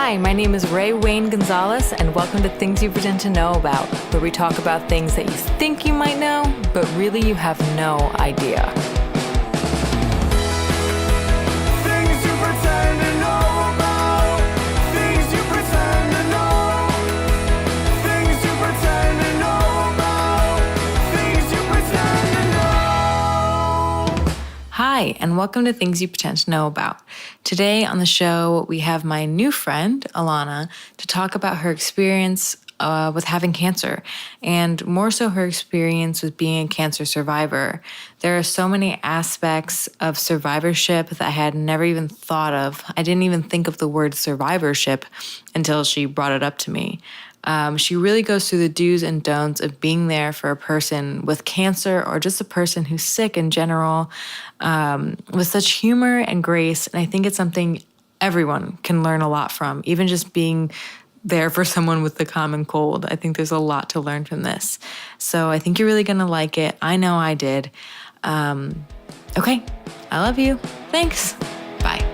Hi, my name is Ray Wayne Gonzalez, and welcome to Things You Pretend to Know About, where we talk about things that you think you might know, but really you have no idea. Things you pretend to know about. Things you pretend to know. Things you pretend to know about. Things you pretend to know. Hi, and welcome to Things You Pretend to Know About. Today on the show, we have my new friend, Alannah, to talk about her experience with having cancer, and more so her experience with being a cancer survivor. There are so many aspects of survivorship that I had never even thought of. I didn't even think of the word survivorship until she brought it up to me. She really goes through the do's and don'ts of being there for a person with cancer or just a person who's sick in general, with such humor and grace. And I think it's something everyone can learn a lot from, even just being there for someone with the common cold. I think there's a lot to learn from this. So I think you're really going to like it. I know I did. Okay, I love you. Thanks. Bye.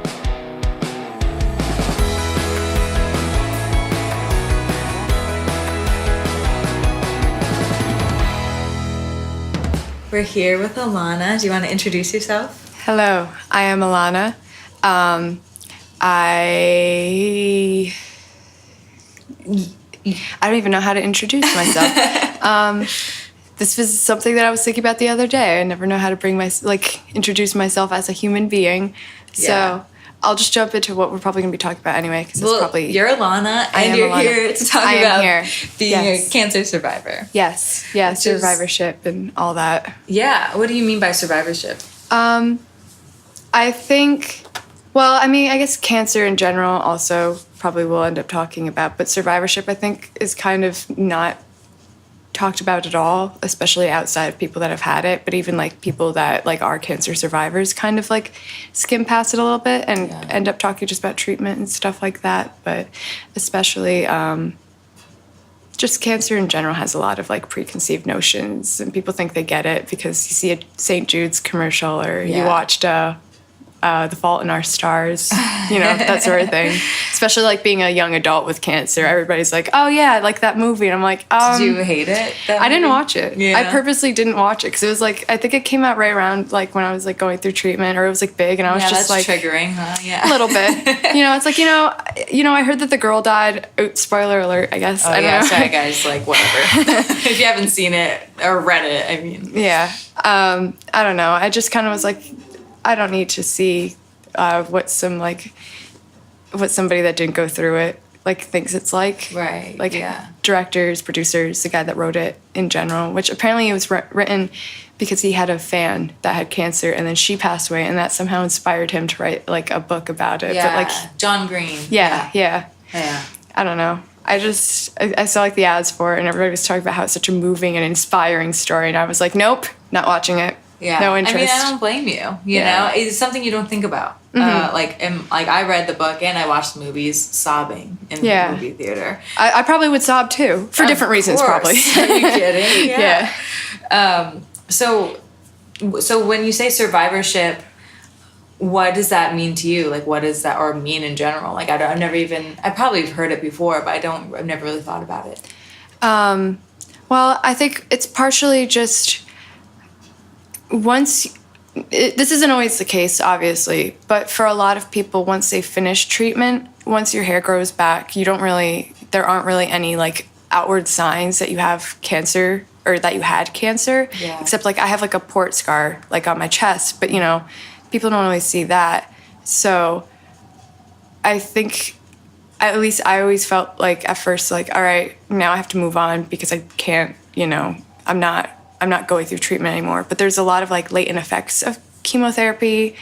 We're here with Alannah. Do you want to introduce yourself? Hello, I am Alannah. I don't even know how to introduce myself. This was something that I was thinking about the other day. I never know how to introduce myself as a human being. Yeah. So I'll just jump into what we're probably going to be talking about anyway. Because it's probably you're Alannah, and you're Alannah. here to talk I am about here. being Yes. a cancer survivor. Yes, Which is- survivorship and all that. Yeah. What do you mean by survivorship? I think, I guess cancer in general also probably we'll end up talking about, but survivorship I think is kind of not talked about at all, especially outside of people that have had it, but even like people that like are cancer survivors kind of like skim past it a little bit and end up talking just about treatment and stuff like that. But especially just cancer in general has a lot of like preconceived notions, and people think they get it because you see a St. Jude's commercial or you watched The Fault in Our Stars, that sort of thing. Especially like being a young adult with cancer, everybody's like, "Oh yeah, I like that movie," and I'm like, Did you hate it? I didn't watch it. Yeah. I purposely didn't watch it because it was like I think it came out right around like when I was like going through treatment, or it was like big, and I was just that's like triggering, huh? Yeah. a little bit. It's like I heard that the girl died. Oh, spoiler alert, I guess. Oh, I don't know. Sorry, guys. Like, whatever. If you haven't seen it or read it, I mean. Yeah. I don't know. I just kind of was like, I don't need to see what somebody that didn't go through it like thinks it's like. Right. Like yeah. directors, producers, the guy that wrote it in general, which apparently it was written because he had a fan that had cancer and then she passed away, and that somehow inspired him to write like a book about it. Yeah. But like John Green. yeah. Yeah. I don't know. I saw like the ads for it and everybody was talking about how it's such a moving and inspiring story, and I was like, nope, not watching it. Yeah. No interest. I mean, I don't blame you. You know, it's something you don't think about. I read the book and I watched the movies sobbing in the movie theater. I probably would sob too, for different reasons, probably. Are you kidding? Yeah. So when you say survivorship, what does that mean to you? Like, what does that or mean in general? Like, I probably have heard it before, but I've never really thought about it. Well, I think it's partially just this isn't always the case, obviously, but for a lot of people, once they finish treatment, once your hair grows back, there aren't really any like outward signs that you have cancer or that you had cancer, except like I have like a port scar like on my chest, but people don't always see that. So I think at least I always felt like at first like, all right, now I have to move on because I can't, I'm not going through treatment anymore. But there's a lot of like latent effects of chemotherapy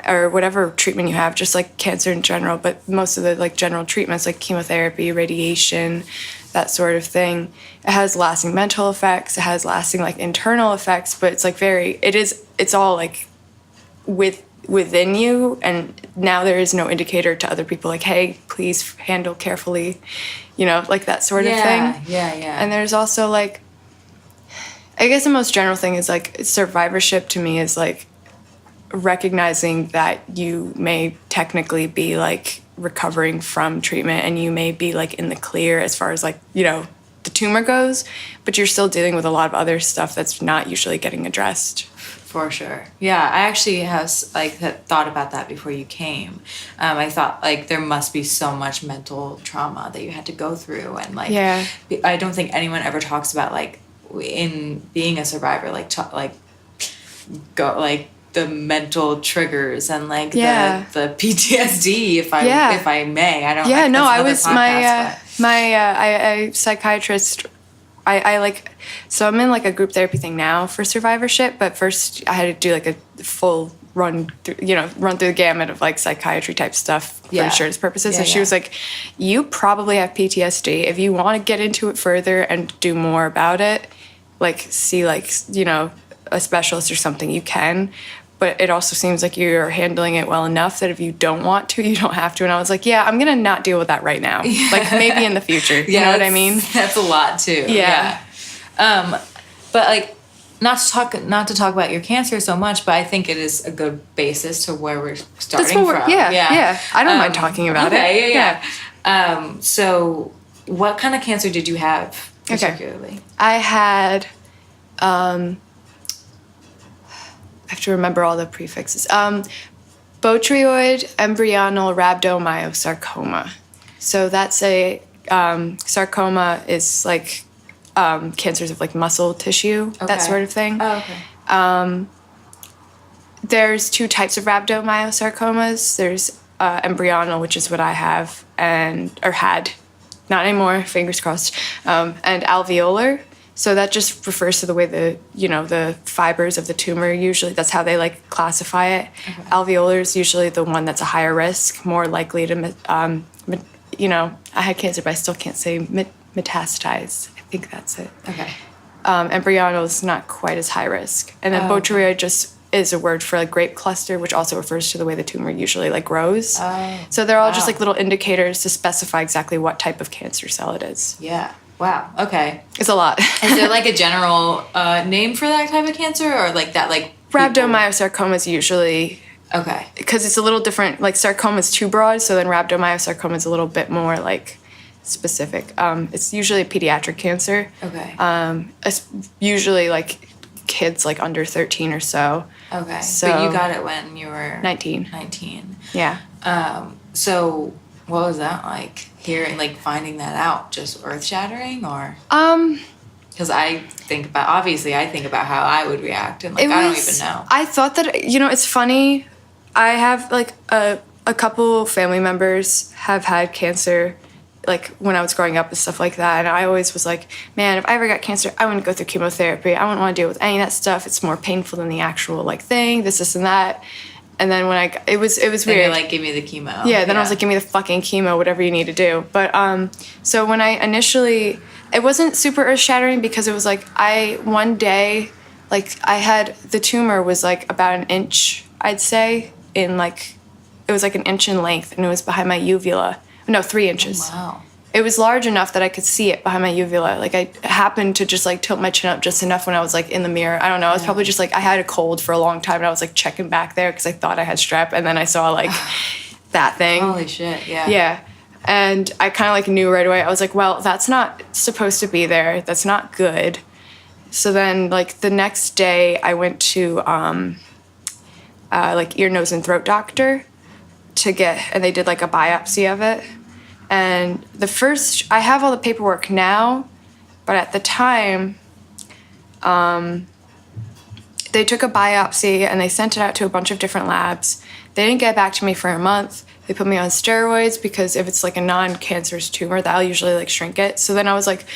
or whatever treatment you have, just like cancer in general. But most of the like general treatments like chemotherapy, radiation, that sort of thing, it has lasting mental effects. It has lasting like internal effects, but it's like it's all like within you. And now there is no indicator to other people like, hey, please handle carefully, like that sort of thing. Yeah. And there's also like, I guess the most general thing is like survivorship to me is like recognizing that you may technically be like recovering from treatment and you may be like in the clear as far as like, you know, the tumor goes, but you're still dealing with a lot of other stuff that's not usually getting addressed. For sure. Yeah, I actually have like thought about that before you came. I thought like there must be so much mental trauma that you had to go through, and like Yeah. I don't think anyone ever talks about like in being a survivor like the mental triggers and like Yeah. the PTSD if I Yeah. if I may. I don't. Yeah, like, no, that's I another was podcast, my psychiatrist. I like, so I'm in like a group therapy thing now for survivorship, but first I had to do like a full run through the gamut of like psychiatry type stuff for Yeah. insurance purposes. Yeah, And she yeah. was like, you probably have PTSD. If you want to get into it further and do more about it, like see like, you know, a specialist or something, you can. But it also seems like you're handling it well enough that if you don't want to, you don't have to. And I was like, yeah, I'm going to not deal with that right now. Like maybe in the future. You know what I mean? That's a lot too. Yeah. But like not to talk about your cancer so much, but I think it is a good basis to where we're starting That's what from. yeah. I don't mind talking about it. Yeah. So what kind of cancer did you have particularly? I had, I have to remember all the prefixes. Botryoid embryonal rhabdomyosarcoma. So that's a, sarcoma is like cancers of like muscle tissue, that Okay. sort of thing. Oh, okay. There's two types of rhabdomyosarcomas. There's embryonal, which is what I have or had, not anymore, fingers crossed, and alveolar. So that just refers to the way the fibers of the tumor usually, that's how they like classify it. Okay. Alveolar is usually the one that's a higher risk, more likely to, I had cancer, but I still can't say metastasize. I think that's it. Okay. Embryonal is not quite as high risk. And then botryoid just is a word for like grape cluster, which also refers to the way the tumor usually like grows. Oh, so they're all just wow. like little indicators to specify exactly what type of cancer cell it is. Yeah. Wow. Okay. It's a lot. Is there like a general name for that type of cancer, or like that like Rhabdomyosarcoma is usually, Okay. because it's a little different, like sarcoma is too broad, so then rhabdomyosarcoma is a little bit more like specific. It's usually a pediatric cancer. Okay. It's usually like kids like under 13 or so. Okay. So, but you got it when you were 19. 19. Yeah. So what was that like? Hearing, like finding that out, just earth shattering, or? Because I think about how I would react, and like I don't even know. I thought that, it's funny. I have like a couple family members have had cancer, like when I was growing up and stuff like that. And I always was like, man, if I ever got cancer, I wouldn't go through chemotherapy. I wouldn't want to deal with any of that stuff. It's more painful than the actual like thing, this and that. And then when it was Then weird. you're like, give me the chemo. Yeah, then I was like, give me the fucking chemo, whatever you need to do. But so when I initially, it wasn't super earth shattering because it was like one day, like I had, the tumor was like about an inch, I'd say, in like, it was like an inch in length, and it was behind my uvula. No, 3 inches. Wow. It was large enough that I could see it behind my uvula. Like I happened to just like tilt my chin up just enough when I was like in the mirror. I don't know. I was probably just like, I had a cold for a long time and I was like checking back there because I thought I had strep, and then I saw like that thing. Holy shit. Yeah. Yeah. And I kind of like knew right away. I was like, well, that's not supposed to be there. That's not good. So then like the next day I went to like ear, nose, and throat doctor and they did like a biopsy of it. And I have all the paperwork now, but at the time, they took a biopsy and they sent it out to a bunch of different labs. They didn't get back to me for a month. They put me on steroids because if it's like a non-cancerous tumor, that'll usually like shrink it. So then I was like,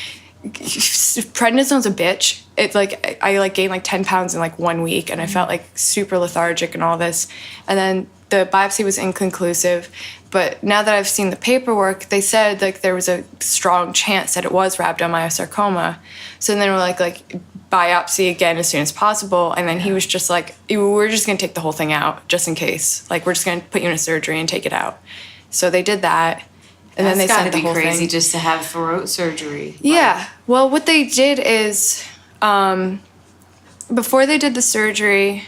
prednisone's a bitch. It's like, I like gained like 10 pounds in like 1 week, and I felt like super lethargic and all this. And then the biopsy was inconclusive. But now that I've seen the paperwork, they said like there was a strong chance that it was rhabdomyosarcoma. So then they were like biopsy again as soon as possible. And then he was just like, we're just gonna take the whole thing out just in case. Like we're just gonna put you in a surgery and take it out. So they did that. And then they sent the whole thing. That's gotta be crazy just to have throat surgery. Yeah. Well, what they did is, before they did the surgery,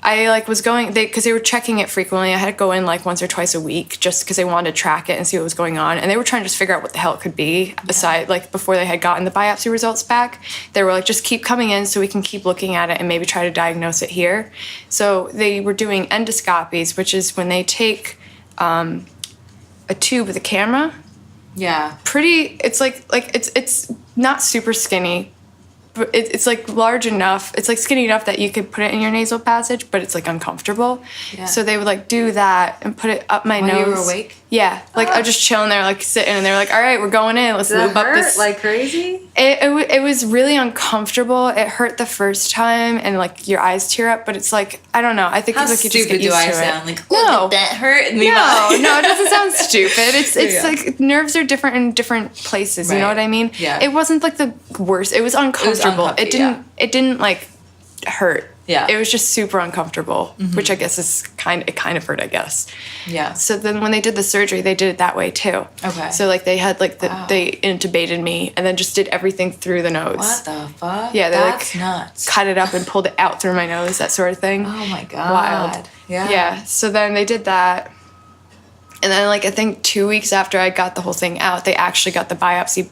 I like was going because they were checking it frequently. I had to go in like once or twice a week just because they wanted to track it and see what was going on. And they were trying to just figure out what the hell it could be. Aside like before they had gotten the biopsy results back, they were like, just keep coming in so we can keep looking at it and maybe try to diagnose it here. So they were doing endoscopies, which is when they take a tube with a camera. Yeah. It's like it's not super skinny. But it's like large enough. It's like skinny enough that you could put it in your nasal passage, but it's like uncomfortable. Yeah. So they would like do that and put it up my nose. While you were awake? Yeah. Like I was just chilling there, like sitting, and they were like, "All right, we're going in. Let's lube up this." like crazy? It was really uncomfortable. It hurt the first time, and like your eyes tear up. But it's like I don't know. I think How it's like you just stupid get do used I to it. sound? Like, No. did that hurt? And No, it doesn't sound stupid. It's Yeah. like nerves are different in different places. You know Right. what I mean? Yeah. It wasn't like the worst. It was uncomfortable. uncomfy, It didn't like hurt. Yeah. It was just super uncomfortable, which I guess is kind of hurt, I guess. Yeah. So then when they did the surgery, they did it that way too. Okay. So like they had like Wow. they intubated me and then just did everything through the nose. What the fuck? Yeah, they That's like nuts. cut it up and pulled it out through my nose, that sort of thing. Oh my god. Wild. Yeah. Yeah. So then they did that. And then like I think 2 weeks after I got the whole thing out, they actually got the biopsy.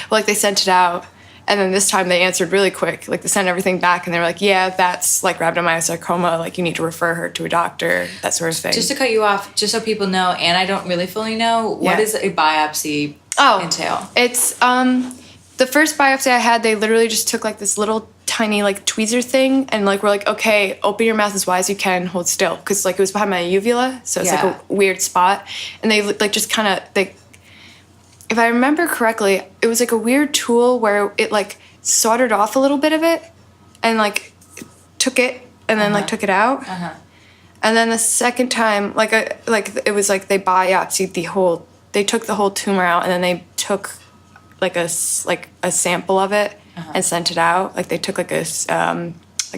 Well, like they sent it out. And then this time they answered really quick. Like they sent everything back and they were like, yeah, that's like rhabdomyosarcoma. Like you need to refer her to a doctor, that sort of thing. Just to cut you off, just so people know, and I don't really fully know, what Yeah. does a biopsy entail? It's the first biopsy I had, they literally just took like this little tiny like tweezer thing and like we're like, okay, open your mouth as wide as you can, hold still, because like it was behind my uvula, so it's Yeah. like a weird spot, and they like just kind of if I remember correctly, it was like a weird tool where it like soldered off a little bit of it and like took it and then like took it out. Uh-huh. And then the second time, like it was like they biopsied they took the whole tumor out and then they took like a sample of it and sent it out. Like they took like a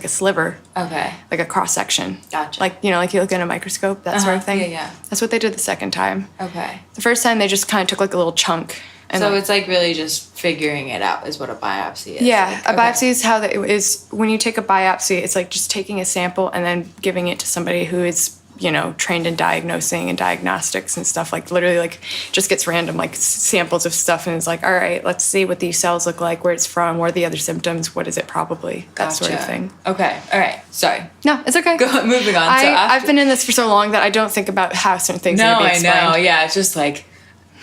sliver, Okay. like a cross section. Gotcha. Like you know, like you look in a microscope, that sort of thing. Yeah, yeah. That's what they did the second time. Okay. The first time they just kind of took like a little chunk. And So like, it's like really just figuring it out is what a biopsy is. yeah, Like, a okay. biopsy is how that it is. When you take a biopsy, it's like just taking a sample and then giving it to somebody who is, you know, trained in diagnosing and diagnostics and stuff. Like literally, like just gets random like samples of stuff and is like, all right, let's see what these cells look like, where it's from, what are the other symptoms, what is it probably, that sort of Gotcha. thing. Okay. All right. Sorry. No, it's okay. Go moving on. I've been in this for so long that I don't think about how certain things No, are being I explained. know. Yeah, it's just like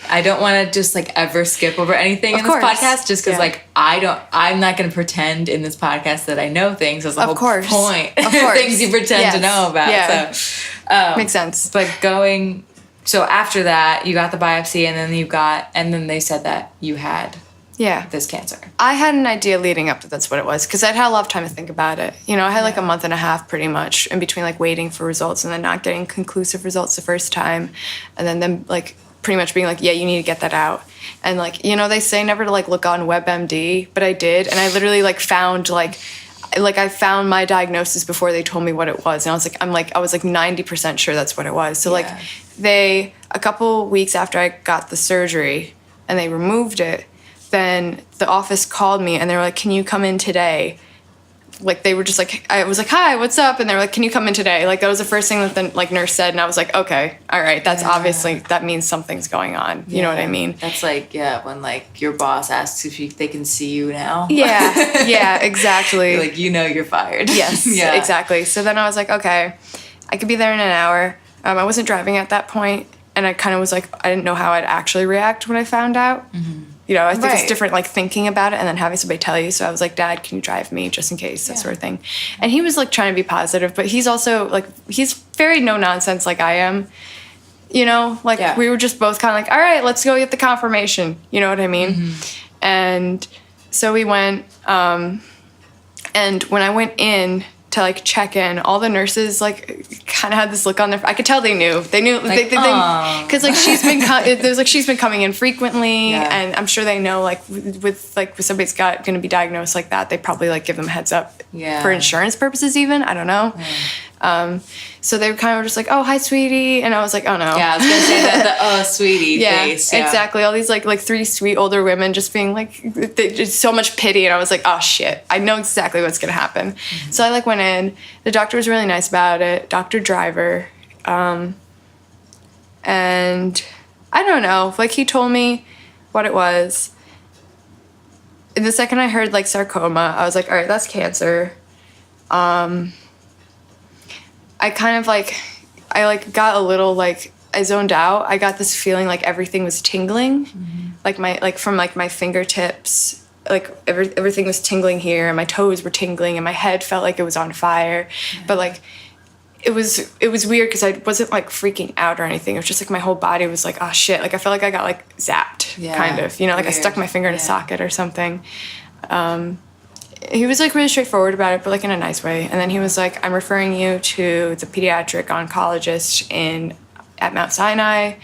I don't want to just like ever skip over anything Of in this course. podcast just because Yeah. like I'm not going to pretend in this podcast that I know things. That's the Of whole course. point. Of course. Things you pretend Yes. to know about. Yeah. So, Makes sense. but so after that, you got the biopsy and then they said that you had Yeah. this cancer. I had an idea leading up that that's what it was because I'd had a lot of time to think about it. You know, I had like a month and a half pretty much in between like waiting for results and then not getting conclusive results the first time, and then them like pretty much being like, yeah, you need to get that out. And like, you know, they say never to like look on WebMD, but I did, and I literally like found like I found my diagnosis before they told me what it was, and I was like 90% sure that's what it was. So like Yeah. a couple weeks after I got the surgery and they removed it, then the office called me and they were like, can you come in today? Like they were just like, I was like, hi, what's up? And they were like, can you come in today? Like that was the first thing that the like nurse said, and I was like, okay, all right, that's obviously, that means something's going on. You know what I mean? That's like, yeah, when like your boss asks if they can see you now. Yeah, exactly. You're like, you know you're fired. Yes, Yeah. exactly. So then I was like, okay, I could be there in an hour. I wasn't driving at that point, and I kind of was like, I didn't know how I'd actually react when I found out. You know, I think it's Right. different, like thinking about it and then having somebody tell you. So I was like, Dad, can you drive me just in case, that sort of thing. And he was like trying to be positive, but he's also like, he's very no nonsense like I am. You know, like Yeah. we were just both kind of like, all right, let's go get the confirmation. You know what I mean? And so we went, and when I went in to like check in, all the nurses like kind of had this look on their. I could tell they knew. They knew Like, because like she's been coming in frequently, Yeah. and I'm sure they know like with somebody's going to be diagnosed like that, they probably like give them a heads up Yeah. for insurance purposes even. I don't know. So they were kind of just like, oh, hi, sweetie. And I was like, oh, no. Yeah, I was going to say that, the oh, sweetie face. Yeah, exactly. All these, like 3 sweet older women just being like, just so much pity. And I was like, oh, shit. I know exactly what's going to happen. Mm-hmm. So I, like, went in. The doctor was really nice about it. Dr. Driver. And I don't know. Like, he told me what it was. And the second I heard, like, sarcoma, I was like, all right, that's cancer. I kind of, like, got a little, like, I zoned out. I got this feeling like everything was tingling. Mm-hmm. From my fingertips, like, everything was tingling here, and my toes were tingling, and my head felt like it was on fire. Yeah. But, like, it was weird because I wasn't, like, freaking out or anything. It was just, like, my whole body was like, oh, shit. Like, I felt like I got, like, zapped, kind of. You know, like, weird. I stuck my finger in a socket or something. He was, like, really straightforward about it, but, like, in a nice way. And then he was like, I'm referring you to the pediatric oncologist at Mount Sinai.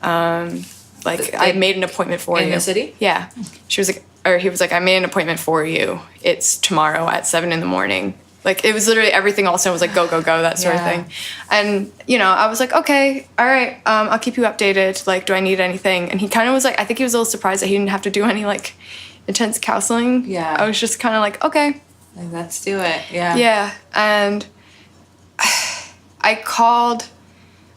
I made an appointment for you. In the city? Yeah. He was like, I made an appointment for you. It's tomorrow at 7 a.m. Like, it was literally everything also was like, go, go, go, that sort of thing. And, you know, I was like, okay, all right, I'll keep you updated. Like, do I need anything? And he kind of was like, I think he was a little surprised that he didn't have to do any, like, intense counseling. Yeah. I was just kind of like, okay. Like, let's do it. Yeah. Yeah. And I called,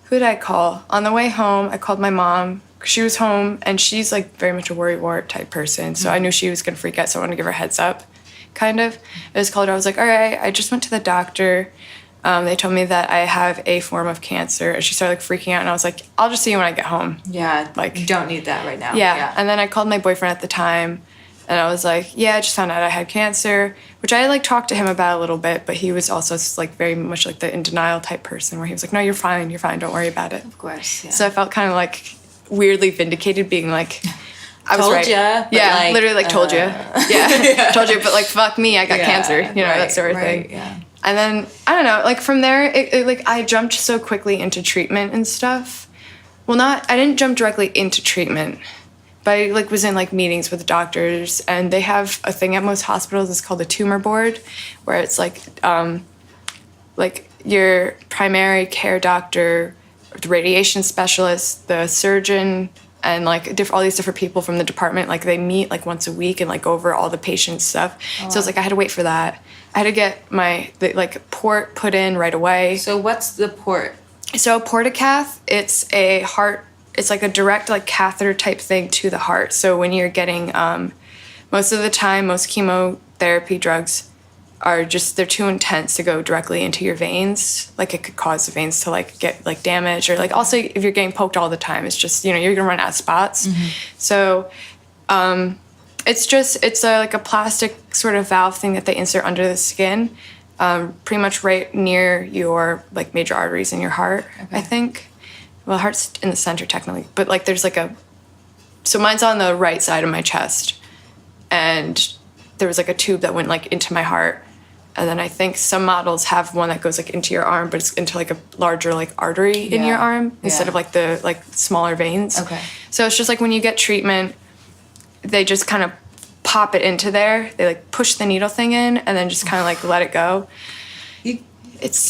who did I call? On the way home, I called my mom. She was home, and she's, like, very much a worrywart type person. So I knew she was going to freak out, so I wanted to give her a heads up, kind of. I just called her. I was like, all right, I just went to the doctor. They told me that I have a form of cancer. And she started, like, freaking out, and I was like, I'll just see you when I get home. Yeah. Like, you don't need that right now. Yeah. And then I called my boyfriend at the time. And I was like, yeah, I just found out I had cancer, which I, like, talked to him about a little bit, but he was also, like, very much, like, the in denial type person where he was like, no, you're fine, don't worry about it. Of course, yeah. So I felt kind of, like, weirdly vindicated being like, I was told right. Ya, yeah, like, literally, like, told you. Yeah, told you, but, like, fuck me, I got cancer, you know, that sort of thing. Yeah. And then, I don't know, like, from there, like, I jumped so quickly into treatment and stuff. Well, I didn't jump directly into treatment. But I, like, was in, like, meetings with doctors, and they have a thing at most hospitals. It's called a tumor board, where it's, like, your primary care doctor, the radiation specialist, the surgeon, and, like, all these different people from the department. Like, they meet, like, once a week and, like, go over all the patient stuff. Oh, so it's like I had to wait for that. I had to get the port put in right away. So what's the port? So a portacath, it's a heart. It's like a direct, like, catheter type thing to the heart. So when you're getting, most of the time, most chemotherapy drugs they're too intense to go directly into your veins. Like, it could cause the veins to, like, get, like, damaged. Or, like, also, if you're getting poked all the time, it's just, you know, you're going to run out of spots. Mm-hmm. So it's like a plastic sort of valve thing that they insert under the skin, pretty much right near your, like, major arteries in your heart, okay. I think. Well, heart's in the center, technically. But, like, there's, like, so mine's on the right side of my chest. And there was, like, a tube that went, like, into my heart. And then I think some models have one that goes, like, into your arm, but it's into, like, a larger, like, artery in your arm instead of, like, the, like, smaller veins. Okay. So it's just, like, when you get treatment, they just kind of pop it into there. They, like, push the needle thing in and then just kind of, like, let it go.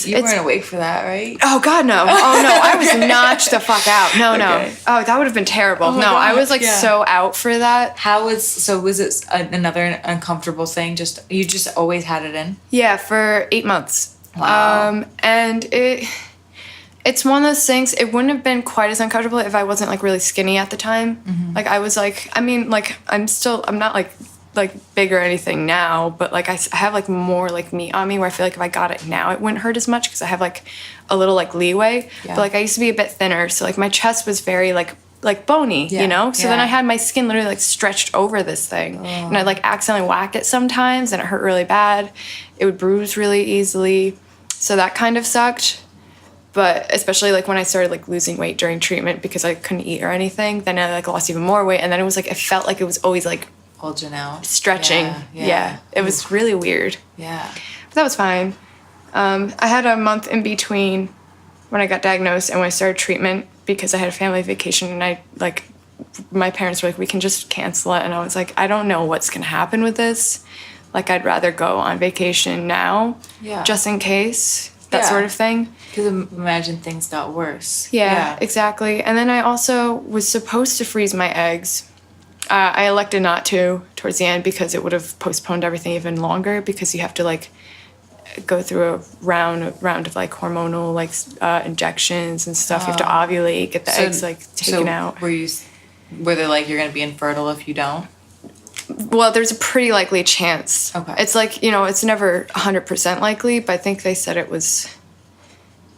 You weren't awake for that, right? Oh, God, no. Oh, no. I was knocked the fuck out. No, okay. No. Oh, that would have been terrible. Oh, no, God. I was, like, so out for that. Was it another uncomfortable thing? You just always had it in? Yeah, for 8 months. Wow. And it's one of those things, it wouldn't have been quite as uncomfortable if I wasn't, like, really skinny at the time. Mm-hmm. Like, I was, like, I mean, like, I'm not, like big or anything now, but, like, I have, like, more, like, meat on me where I feel like if I got it now it wouldn't hurt as much because I have, like, a little, like, leeway. Yeah. But, like, I used to be a bit thinner, so, like, my chest was very, like bony, you know? So then I had my skin literally, like, stretched over this thing. And I'd, like, accidentally whack it sometimes and it hurt really bad. It would bruise really easily. So that kind of sucked. But especially, like, when I started, like, losing weight during treatment because I couldn't eat or anything, then I, like, lost even more weight. And then it was, like, it felt like it was always, like, bulging out, stretching. Yeah. It was really weird. Yeah, but that was fine. I had a month in between when I got diagnosed and when I started treatment because I had a family vacation, and I, like, my parents were like, we can just cancel it, and I was like, I don't know what's gonna happen with this. Like, I'd rather go on vacation now, just in case that Yeah. sort of thing. Because imagine things got worse. Yeah, exactly. And then I also was supposed to freeze my eggs. I elected not to towards the end because it would have postponed everything even longer, because you have to like go through a round of like hormonal like injections and stuff. You have to ovulate, get the eggs like taken out. Were they like, you're gonna be infertile if you don't? Well, there's a pretty likely chance. Okay. It's like, you know, it's never 100% likely, but I think they said it was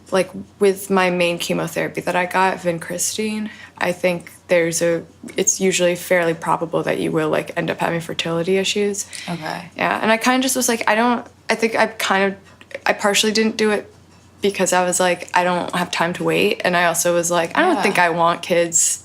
like with my main chemotherapy that I got, vincristine, I think it's usually fairly probable that you will like end up having fertility issues. Okay. Yeah, and I kind of just was like, I partially didn't do it because I was like, I don't have time to wait. And I also was like, I don't think I want kids.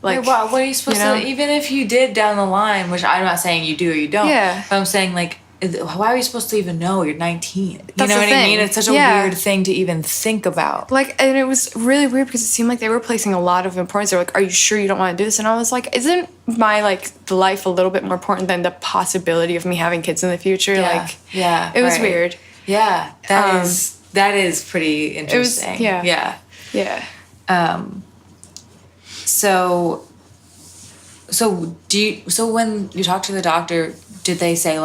Like, Wait, what are you supposed to, even if you did down the line, which I'm not saying you do or you don't, Yeah. but I'm saying like, why are you supposed to even know you're 19? You That's know the what I thing. mean? It's such a Yeah. weird thing to even think about. Like, and it was really weird because it seemed like they were placing a lot of importance. They were like, are you sure you don't want to do this? And I was like, isn't my, like, life a little bit more important than the possibility of me having kids in the future? Like, it was weird. Yeah, that is pretty interesting. yeah. So when you talked to the doctor, did they say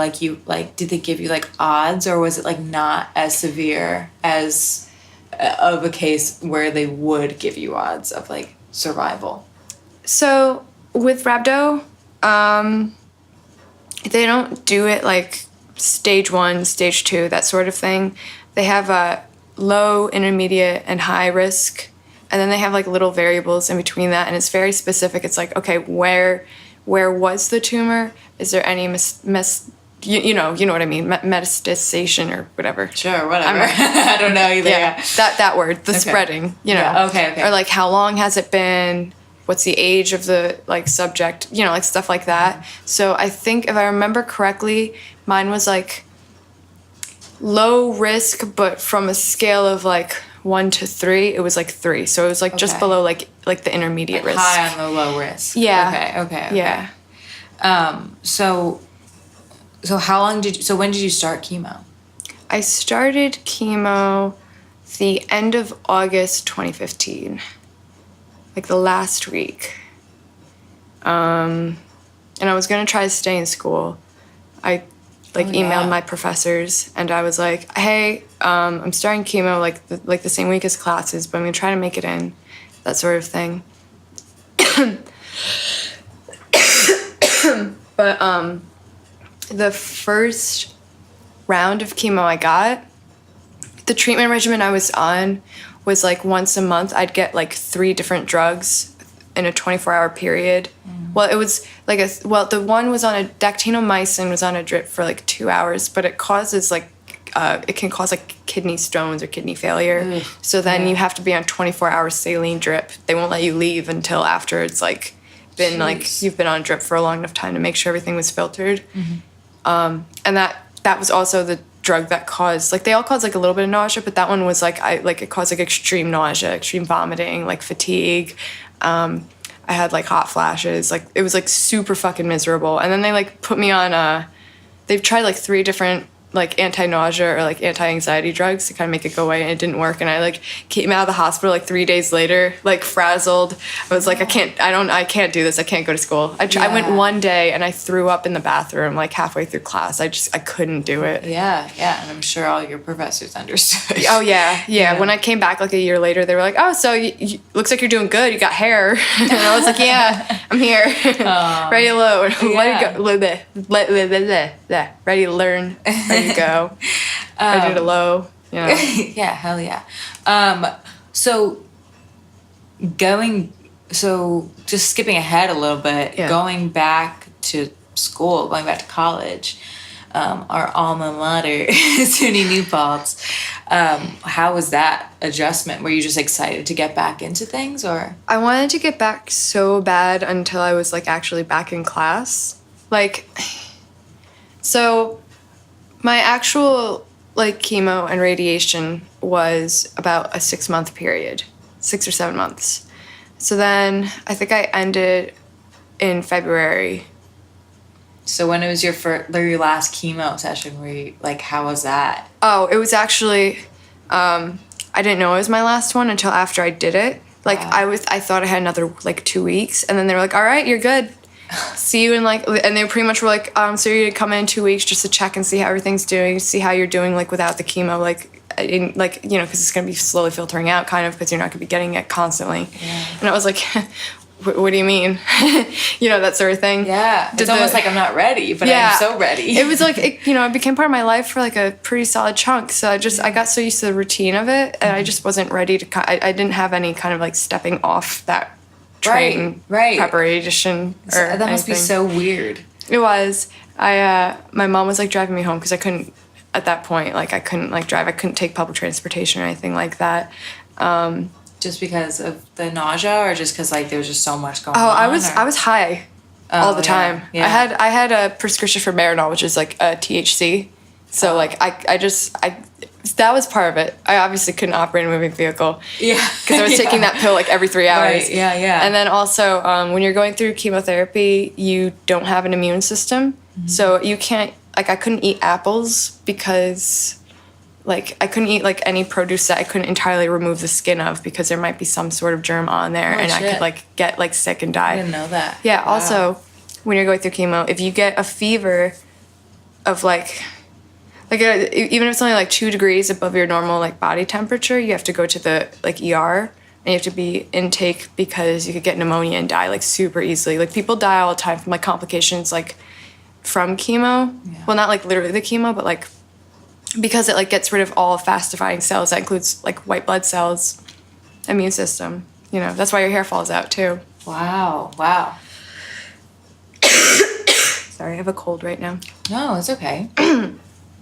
did they give you like odds, or was it like not as severe as of a case where they would give you odds of like survival? So with rhabdo, they don't do it like stage 1, stage 2, that sort of thing. They have a low, intermediate, and high risk. And then they have like little variables in between that, and it's very specific. It's like, okay, where was the tumor? Is there any you know what I mean, metastasization or whatever. Sure, whatever. I don't know either. Yeah, that word, the spreading. You know. Yeah, okay. Or like, how long has it been? What's the age of the like subject? You know, like stuff like that. So I think if I remember correctly, mine was like low risk, but from a scale of like 1 to 3, it was like 3. So it was like just below like the intermediate risk. High on the low risk. Yeah. Okay. Yeah. So how long when did you start chemo? I started chemo the end of August 2015. Like the last week. And I was gonna try to stay in school. I emailed my professors, and I was like, hey, I'm starting chemo like the same week as classes, but I'm gonna try to make it in, that sort of thing. But the first round of chemo I got, the treatment regimen I was on was like once a month I'd get like 3 different drugs in a 24-hour period. Well, it was like the one was on a dactinomycin was on a drip for like 2 hours, but it causes like it can cause like kidney stones or kidney failure. So then you have to be on 24-hour saline drip. They won't let you leave until after it's like been like you've been on drip for a long enough time to make sure everything was filtered. And that was also the drug that caused, like, they all caused like a little bit of nausea, but that one was like it caused like extreme nausea, extreme vomiting, like fatigue. I had like hot flashes, like it was like super fucking miserable. And then they like put me on they've tried like 3 different like anti-nausea or like anti-anxiety drugs to kind of make it go away, and it didn't work. And I like came out of the hospital like 3 days later, like frazzled. I was like, I can't do this. I can't go to school. I went one day and I threw up in the bathroom like halfway through class. I couldn't do it. Yeah. And I'm sure all your professors understood. Oh yeah. When I came back like a year later, they were like, oh, so you looks like you're doing good. You got hair. And I was like, yeah, I'm here. Ready to load. Let it go. Ready to learn. Ready to go. Ready to low. You know. Yeah, hell yeah. So just skipping ahead a little bit, going back to school, going back to college, our alma mater, SUNY New Paltz. How was that adjustment? Were you just excited to get back into things, or? I wanted to get back so bad until I was like actually back in class. Like, so my actual like chemo and radiation was about a 6-month period, 6 or 7 months. So then I think I ended in February. So when it was your last chemo session, were you like, how was that? Oh, it was actually I didn't know it was my last one until after I did it. Like, Wow. I thought I had another, like, 2 weeks. And then they were like, all right, you're good. See you in, like, and they pretty much were like, so you're going to come in 2 weeks just to check and see how everything's doing, see how you're doing, like, without the chemo, like, because it's going to be slowly filtering out, kind of, because you're not going to be getting it constantly. Yeah. And I was like, what do you mean? That sort of thing. Yeah. It's almost like I'm not ready, but I'm so ready. It was like, it became part of my life for like a pretty solid chunk. So I got so used to the routine of it, and I just wasn't ready to, I didn't have any kind of like stepping off that train preparation. That must be so weird. It was. My mom was like driving me home because I couldn't, at that point, like I couldn't like drive. I couldn't take public transportation or anything like that. Just because of the nausea, or just because like there was just so much going on? I was high all the time. Yeah. I had a prescription for Marinol, which is like a THC. So like I that was part of it. I obviously couldn't operate a moving vehicle. Yeah. Because I was taking that pill like every 3 hours. Right. Yeah. And then also when you're going through chemotherapy, you don't have an immune system, so you can't, like, I couldn't eat apples because, like, I couldn't eat, like, any produce that I couldn't entirely remove the skin of because there might be some sort of germ on there, and I could, like, get, like, sick and die. I didn't know that. Yeah, Wow. also, when you're going through chemo, if you get a fever of, even if it's only, like, 2 degrees above your normal, like, body temperature, you have to go to the, like, ER, and you have to be intake because you could get pneumonia and die, like, super easily. Like, people die all the time from, like, complications, like, from chemo. Yeah. Well, not, like, literally the chemo, but, like, because it, like, gets rid of all fast-dividing cells. That includes, like, white blood cells, immune system. That's why your hair falls out, too. Wow. Sorry, I have a cold right now. No, it's okay.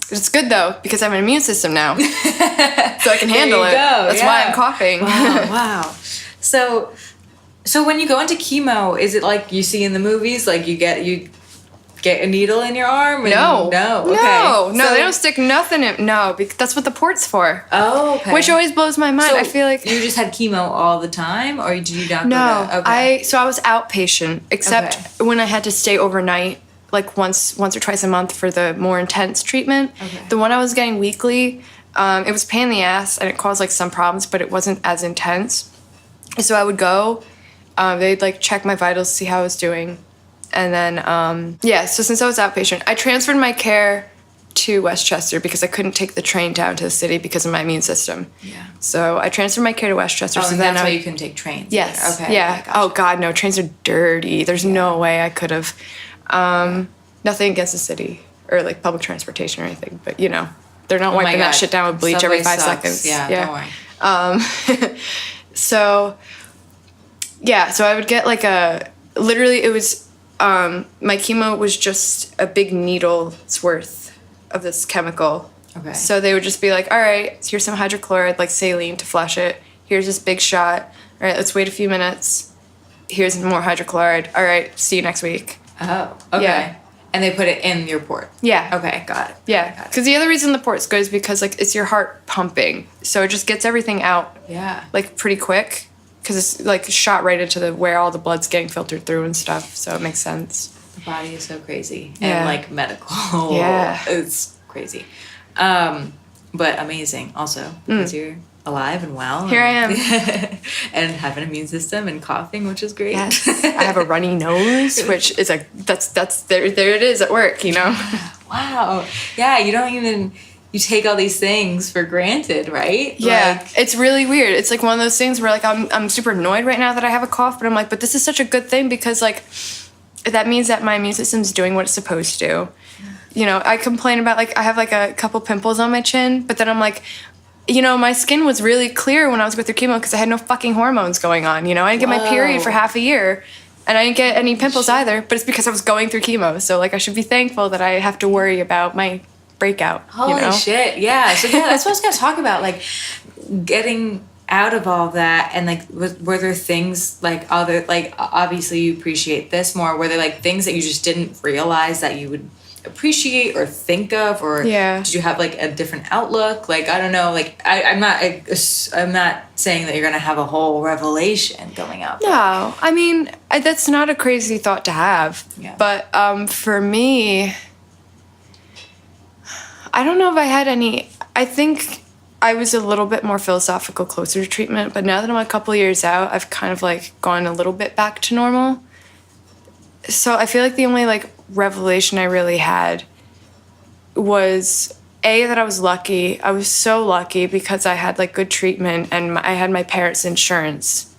It's good, though, because I have an immune system now. So I can handle it. That's why I'm coughing. Wow. So when you go into chemo, is it like you see in the movies, like you get a needle in your arm? And No. Okay. No, they don't stick nothing in. No, because that's what the port's for. Oh, okay. Which always blows my mind. So I feel like you just had chemo all the time, or did you not? no. Go to, okay. I was outpatient, except when I had to stay overnight, like once or twice a month for the more intense treatment. Okay. The one I was getting weekly, it was a pain in the ass and it caused like some problems, but it wasn't as intense. So I would go. They'd like check my vitals, see how I was doing. And then, so since I was outpatient, I transferred my care to Westchester because I couldn't take the train down to the city because of my immune system. Yeah. So I transferred my care to Westchester. Oh, so and then that's why you couldn't take trains. Yes. Either. Okay. Yeah. Gotcha. Oh God, no. Trains are dirty. There's no way I could have. Nothing against the city or like public transportation or anything, but they're not wiping that shit down with bleach Subway every 5 sucks. seconds. Yeah. Don't worry. So I would get like literally it was, my chemo was just a big needle's worth of this chemical. Okay. So they would just be like, all right, here's some hydrochloride, like saline to flush it. Here's this big shot. All right, let's wait a few minutes. Here's more hydrochloride. All right, see you next week. Oh, okay. Yeah. And they put it in your port. Yeah. Okay, got it. Yeah, because the other reason the port's good is because like it's your heart pumping, so it just gets everything out Yeah. like pretty quick because it's like shot right into where all the blood's getting filtered through and stuff. So it makes sense. The body is so crazy. Yeah. And like medical. Yeah. It's crazy. But amazing also because you're alive and well. Here I am. And have an immune system and coughing, which is great. Yes, I have a runny nose, which is that's there it is at work. Wow. Yeah, you take all these things for granted, right? Yeah, Like, it's really weird. It's like one of those things where like I'm super annoyed right now that I have a cough, but I'm like, but this is such a good thing because like that means that my immune system's doing what it's supposed to. I complain about like I have like a couple pimples on my chin, but then I'm like, my skin was really clear when I was going through chemo because I had no fucking hormones going on. I didn't get my period for half a year, and I didn't get any pimples either. But it's because I was going through chemo. So like I should be thankful that I have to worry about my breakout. holy shit. Yeah. So yeah, that's what I was going to talk about. Like getting out of all that, and like were there things like other, like obviously you appreciate this more, were there like things that you just didn't realize that you would appreciate or think of, or did you have like a different outlook? Like I don't know, like I'm not saying that you're gonna have a whole revelation going out there. No, I mean that's not a crazy thought to have. Yeah. But for me, I don't know if I had any. I think I was a little bit more philosophical closer to treatment, but now that I'm a couple years out, I've kind of like gone a little bit back to normal. So I feel like the only like revelation I really had was that I was lucky. I was so lucky because I had like good treatment and I had my parents' insurance.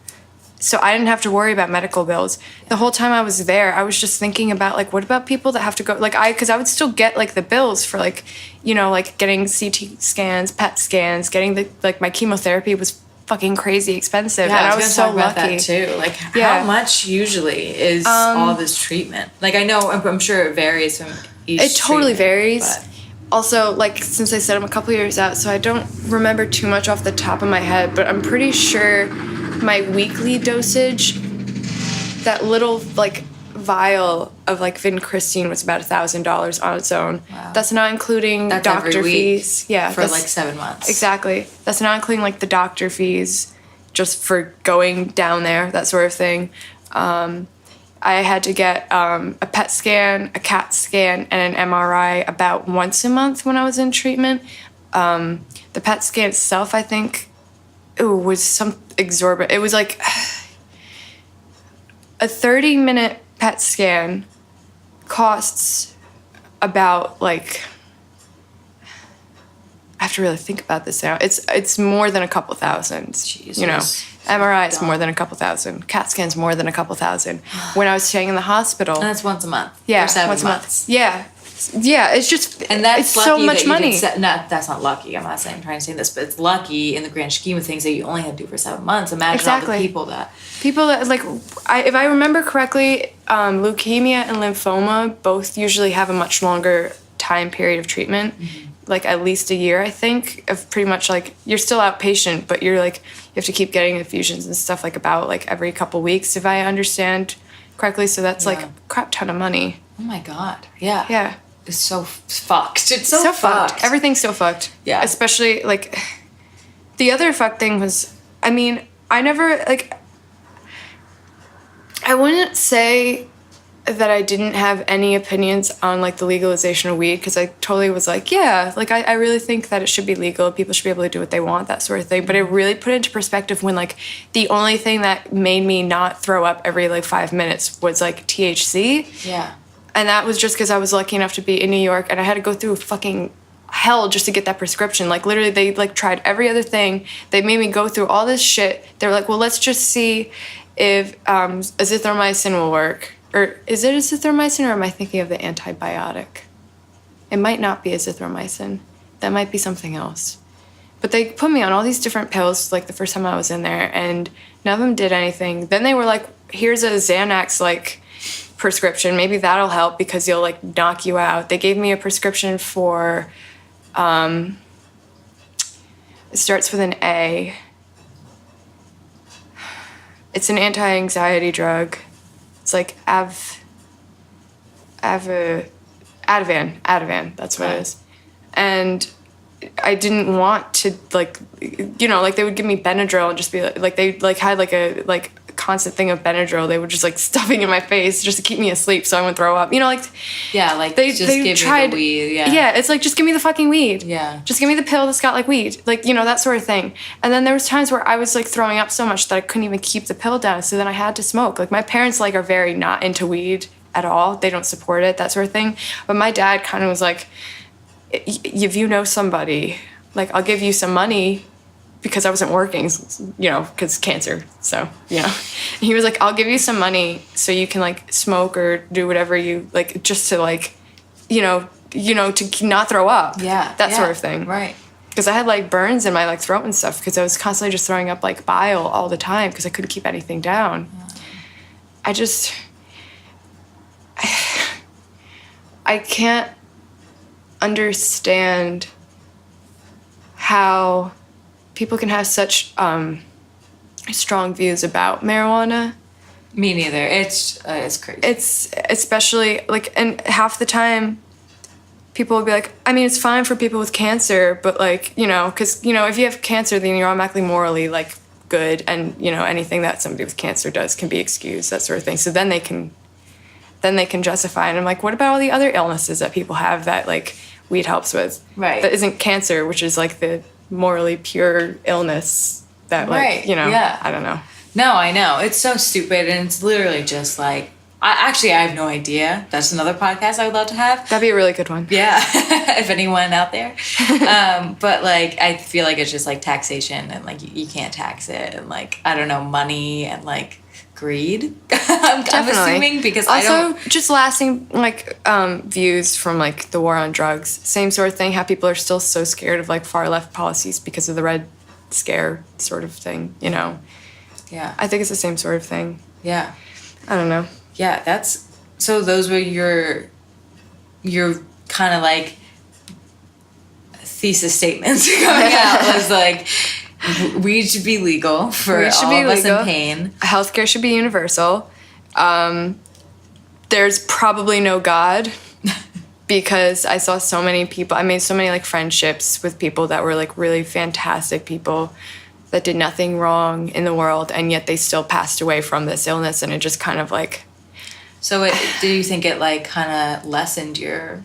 So I didn't have to worry about medical bills. The whole time I was there, I was just thinking about like, what about people that have to go, like because I would still get like the bills for like, you know, like getting CT scans, PET scans, getting the, like my chemotherapy was fucking crazy expensive. Yeah, and I was so gonna talk about lucky. that too. Like, Yeah. how much usually is all this treatment? Like, I know, I'm sure it varies from each. It totally treatment, varies. but- Also, like, since I said I'm a couple years out, so I don't remember too much off the top of my head, but I'm pretty sure my weekly dosage, that little, like, vial of, like, vincristine was about $1,000 on its own. Wow. That's not including That's doctor every week fees. Yeah. for that's- like 7 months. Exactly. That's not including, like, the doctor fees just for going down there, that sort of thing. I had to get a PET scan, a CAT scan, and an MRI about once a month when I was in treatment. The PET scan itself, I think, was some exorbitant. It was like a 30-minute PET scan costs about like, I have to really think about this now. It's more than a couple thousand. Jesus. You know, MRI is more than a couple thousand. CAT scan's more than a couple thousand. When I was staying in the hospital, And that's once a month. yeah, For 7 once a months. month. Yeah, it's just And that's it's lucky so much that you money. did that's not lucky. I'm not saying I'm trying to say this, but it's lucky in the grand scheme of things that you only had to do for 7 months. Imagine all the Exactly. people that. People that like, if I remember correctly, leukemia and lymphoma both usually have a much longer time period of treatment, like at least a year, I think, of pretty much like you're still outpatient, but you're like you have to keep getting infusions and stuff like about like every couple weeks, if I understand correctly. So that's like Yeah. a crap ton of money. Oh my god. Yeah. Yeah, It's so fucked. It's so, so fucked. fucked. Everything's so fucked. Yeah. Especially like the other fucked thing was, I mean, I never like. I wouldn't say that I didn't have any opinions on like the legalization of weed, because I totally was like, yeah, like I really think that it should be legal. People should be able to do what they want, that sort of thing. But it really put it into perspective when like the only thing that made me not throw up every like 5 minutes was like THC. Yeah. And that was just because I was lucky enough to be in New York and I had to go through fucking hell just to get that prescription. Like literally they like tried every other thing. They made me go through all this shit. They were like, well, let's just see if azithromycin will work. Or is it azithromycin or am I thinking of the antibiotic? It might not be azithromycin. That might be something else. But they put me on all these different pills like the first time I was in there and none of them did anything. Then they were like, here's a Xanax like prescription. Maybe that'll help because you'll like knock you out. They gave me a prescription for, it starts with an A. It's an anti-anxiety drug. It's like Ativan. That's what it is. And I didn't want to like, you know, like they would give me Benadryl and just be like they like had like a like constant thing of Benadryl. They were just like stuffing in my face just to keep me asleep so I wouldn't throw up. You know, like Yeah, like they just they give tried me the weed. Yeah. yeah, it's like just give me the fucking weed. Yeah. Just give me the pill that's got like weed. Like, you know, that sort of thing. And then there was times where I was like throwing up so much that I couldn't even keep the pill down. So then I had to smoke. Like my parents like are very not into weed at all. They don't support it, that sort of thing. But my dad kind of was like, if you know somebody, like I'll give you some money because I wasn't working, you know, because cancer. So, you know, and he was like, I'll give you some money so you can like smoke or do whatever you like, just to like, you know, to not throw up. Yeah. That yeah, sort of thing. Right. Because I had like burns in my like throat and stuff because I was constantly just throwing up like bile all the time because I couldn't keep anything down. I just, I can't understand how people can have such strong views about marijuana. Me neither. It's crazy. It's especially like, and half the time people will be like, I mean, it's fine for people with cancer, but like, you know, because, you know, if you have cancer, then you're automatically morally like good, and, you know, anything that somebody with cancer does can be excused, that sort of thing. So then they can justify. And I'm like, what about all the other illnesses that people have that like weed helps with? Right. That isn't cancer, which is like the morally pure illness that like, Right, you know, yeah. I don't know. No, I know. It's so stupid, and it's literally just like, I have no idea. That's another podcast I would love to have. That'd be a really good one. Yeah, if anyone out there. But like, I feel like it's just like taxation, and like you can't tax it, and like, I don't know, money and like greed. I'm assuming, because also, I don't. just lasting like views from like the war on drugs. Same sort of thing. How people are still so scared of like far left policies because of the Red Scare sort of thing. You know. Yeah. I think it's the same sort of thing. Yeah. I don't know. Yeah, so those were your kind of like thesis statements coming out, was like, weed should be legal for Weed should all be of us legal. in pain. Healthcare should be universal. There's probably no God, because I saw so many people. I made so many like friendships with people that were like really fantastic people that did nothing wrong in the world, and yet they still passed away from this illness, and it just kind of like. So do you think it like kind of lessened your,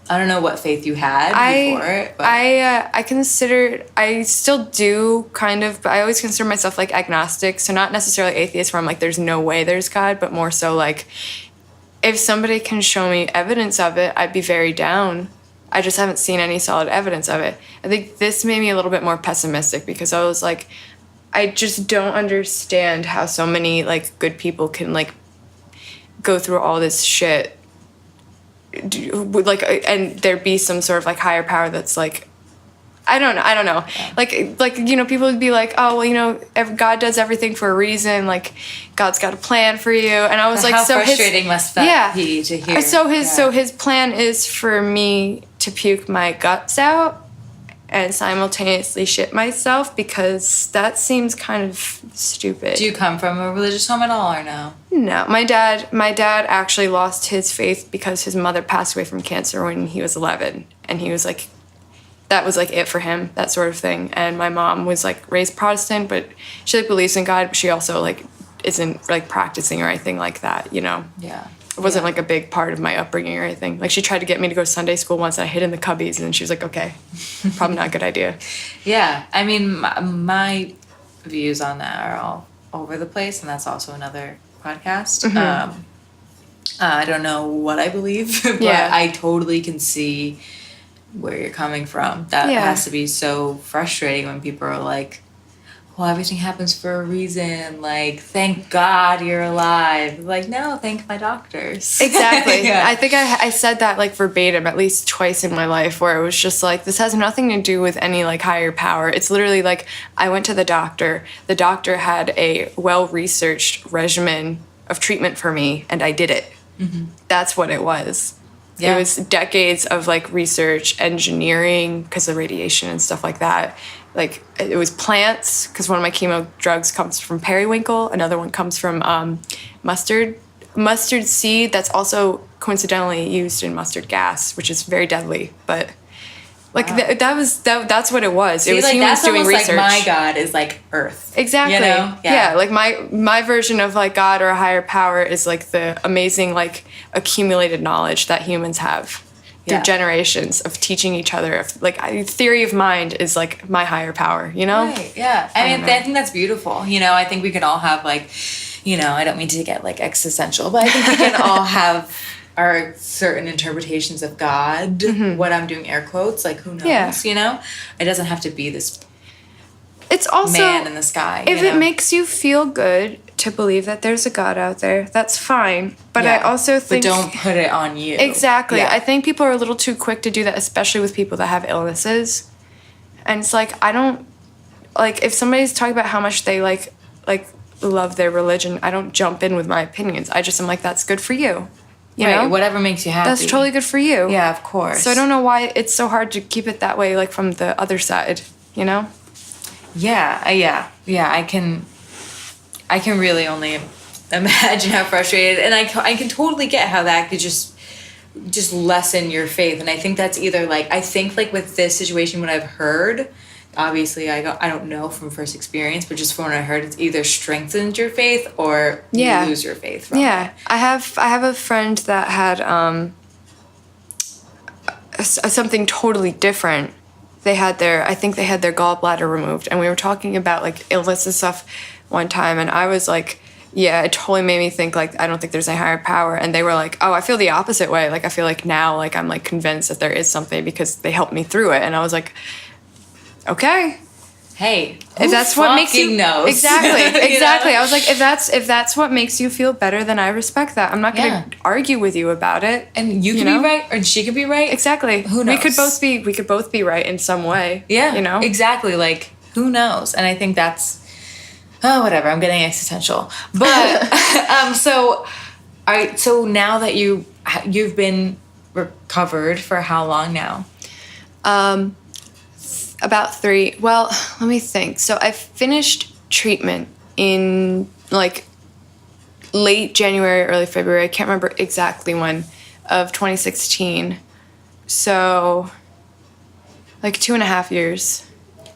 I don't know what faith you had before it, but I still do kind of, but I always consider myself like agnostic, so not necessarily atheist where I'm like there's no way there's God, but more so like if somebody can show me evidence of it, I'd be very down. I just haven't seen any solid evidence of it. I think this made me a little bit more pessimistic, because I was like, I just don't understand how so many like good people can like go through all this shit, like, and there be some sort of like higher power that's like, I don't know. Yeah. Like you know, people would be like, oh well, you know, God does everything for a reason. Like God's got a plan for you, and I was But like, how so frustrating must that be to hear? So his plan is for me to puke my guts out and simultaneously shit myself, because that seems kind of stupid. Do you come from a religious home at all, or no? No, my dad actually lost his faith because his mother passed away from cancer when he was 11, and he was like, that was like it for him, that sort of thing. And my mom was like raised Protestant, but she like believes in God, but she also like isn't like practicing or anything like that, you know? Yeah. It wasn't like a big part of my upbringing or anything. Like she tried to get me to go to Sunday school once, and I hid in the cubbies, and then she was like, okay, probably not a good idea. Yeah, I mean, my views on that are all over the place, and that's also another podcast. I don't know what I believe, but Yeah. I totally can see where you're coming from. That Yeah. has to be so frustrating when people are like, well, everything happens for a reason. Like, thank God you're alive. Like, no, thank my doctors. Exactly. Yeah. I think I said that like verbatim at least twice in my life, where it was just like, this has nothing to do with any like higher power. It's literally like, I went to the doctor. The doctor had a well-researched regimen of treatment for me, and I did it. Mm-hmm. That's what it was. Yeah. It was decades of like research, engineering, because of radiation and stuff like that. Like it was plants, because one of my chemo drugs comes from periwinkle. Another one comes from mustard seed. That's also coincidentally used in mustard gas, which is very deadly. But like Wow. that's what it was. See, it was like, humans that's doing almost research. like my God is like Earth. Exactly. You know? Yeah. Like my version of like God or a higher power is like the amazing like accumulated knowledge that humans have through Yeah. generations of teaching each other. Like theory of mind is like my higher power, you know? Right, yeah. I mean, don't know. I think that's beautiful. You know, I think we can all have like, you know, I don't mean to get like existential, but I think we can all have our certain interpretations of God. What I'm doing air quotes, like who knows, Yeah. you know? It doesn't have to be this It's also man in the sky. if you it know? makes you feel good to believe that there's a God out there, that's fine. But I Yeah. also think But don't put it on you. Exactly. Yeah. I think people are a little too quick to do that, especially with people that have illnesses. And it's like, I don't, like, if somebody's talking about how much they, like love their religion, I don't jump in with my opinions. I just am like, that's good for you. You Right, know? whatever makes you happy. That's totally good for you. Yeah, of course. So I don't know why it's so hard to keep it that way, like, from the other side, you know? Yeah. I can really only imagine how frustrated, and I can totally get how that could just lessen your faith. And I think that's either like, I think like with this situation, what I've heard, obviously I don't know from first experience, but just from what I heard, it's either strengthens your faith or Yeah. you lose your faith from Yeah. it. I have a friend that had something totally different I think they had their gallbladder removed, and we were talking about like illness and stuff one time, and I was like, yeah, it totally made me think like I don't think there's a higher power, and they were like, oh, I feel the opposite way. Like I feel like now like I'm like convinced that there is something because they helped me through it, and I was like, okay. Hey, If that's what makes you knows? exactly. You know? I was like, if that's what makes you feel better, then I respect that. I'm not gonna argue with you about it. And you could know? be right, or she could be right. Exactly. Who knows? We could both be right in some way. Yeah. You know. Exactly. Like who knows? And I think that's whatever. I'm getting existential. But so now that you've been recovered for how long now? About 3. Well, let me think. So I finished treatment in like late January, early February. I can't remember exactly when, of 2016. So like 2.5 years.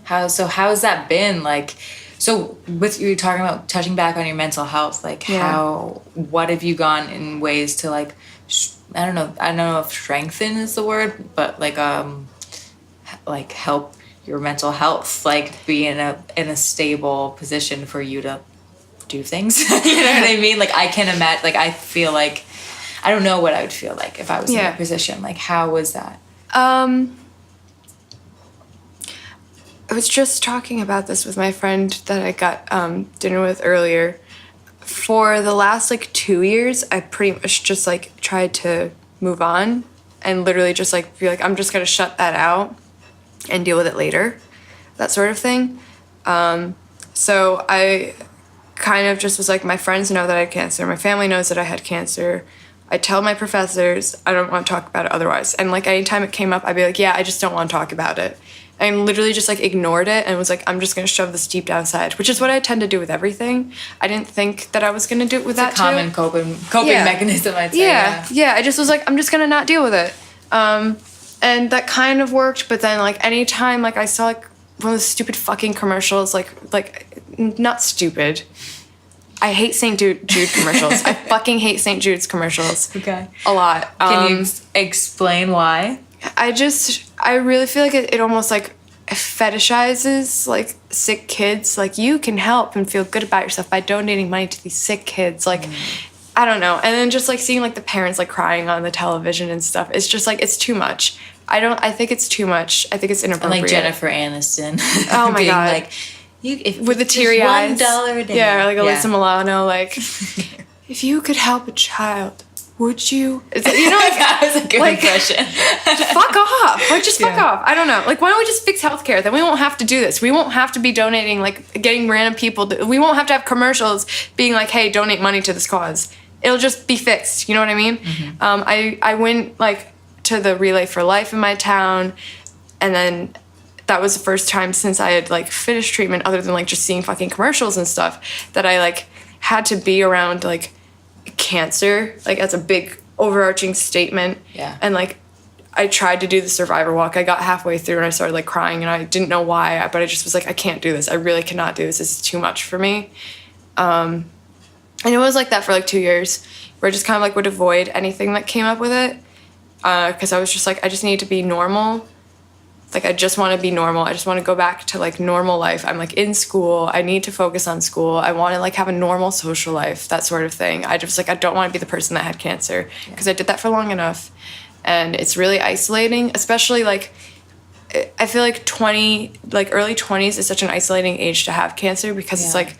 How's that been? Like, so with you talking about touching back on your mental health, like what have you gone in ways to like, I don't know if strengthen is the word, but like help your mental health, like be in a stable position for you to do things. You know what I mean? Like I can imagine, like I feel like, I don't know what I would feel like if I was in your position. Like how was that? I was just talking about this with my friend that I got dinner with earlier. For the last like 2 years, I pretty much just like tried to move on and literally just like be like, I'm just gonna shut that out and deal with it later, that sort of thing. So I kind of just was like, my friends know that I had cancer. My family knows that I had cancer. I tell my professors I don't want to talk about it otherwise. And like anytime it came up, I'd be like, yeah, I just don't want to talk about it. And literally just like ignored it and was like, I'm just gonna shove this deep down inside, which is what I tend to do with everything. I didn't think that I was gonna do it with that too. Common coping mechanism, I'd say. Yeah. I just was like, I'm just gonna not deal with it. And that kind of worked, but then like anytime like I saw like one of those stupid fucking commercials, like not stupid. I hate St. Jude commercials. I fucking hate St. Jude's commercials. Okay. A lot. Can you explain why? I really feel like it almost like fetishizes like sick kids. Like you can help and feel good about yourself by donating money to these sick kids. Like, I don't know. And then just like seeing like the parents like crying on the television and stuff. It's just like, it's too much. I think it's too much. I think it's inappropriate. And like Jennifer Aniston. Oh my being God. like, with the teary eyes. $1 a day. Yeah, like Alyssa Milano, like, if you could help a child, would you? It's, you know, like, that was a good impression. Fuck off. Like, just fuck off. I don't know. Like, why don't we just fix healthcare? Then we won't have to do this. We won't have to be donating, like, getting random people. We won't have to have commercials being like, hey, donate money to this cause. It'll just be fixed. You know what I mean? Mm-hmm. I went, like, to the Relay for Life in my town, and then that was the first time since I had, like, finished treatment, other than, like, just seeing fucking commercials and stuff, that I, like, had to be around, like, cancer, like, as a big overarching statement. Yeah. And, like, I tried to do the survivor walk. I got halfway through and I started, like, crying, and I didn't know why, but I just was like, I can't do this. I really cannot do this. This is too much for me. And it was like that for, like, 2 years, where I just kind of, like, would avoid anything that came up with it, because I was just like, I just need to be normal. Like, I just want to be normal. I just want to go back to, like, normal life. I'm, like, in school. I need to focus on school. I want to, like, have a normal social life, that sort of thing. I just, like, I don't want to be the person that had cancer, because I did that for long enough. And it's really isolating, especially, like, I feel like early 20s is such an isolating age to have cancer, because it's, like,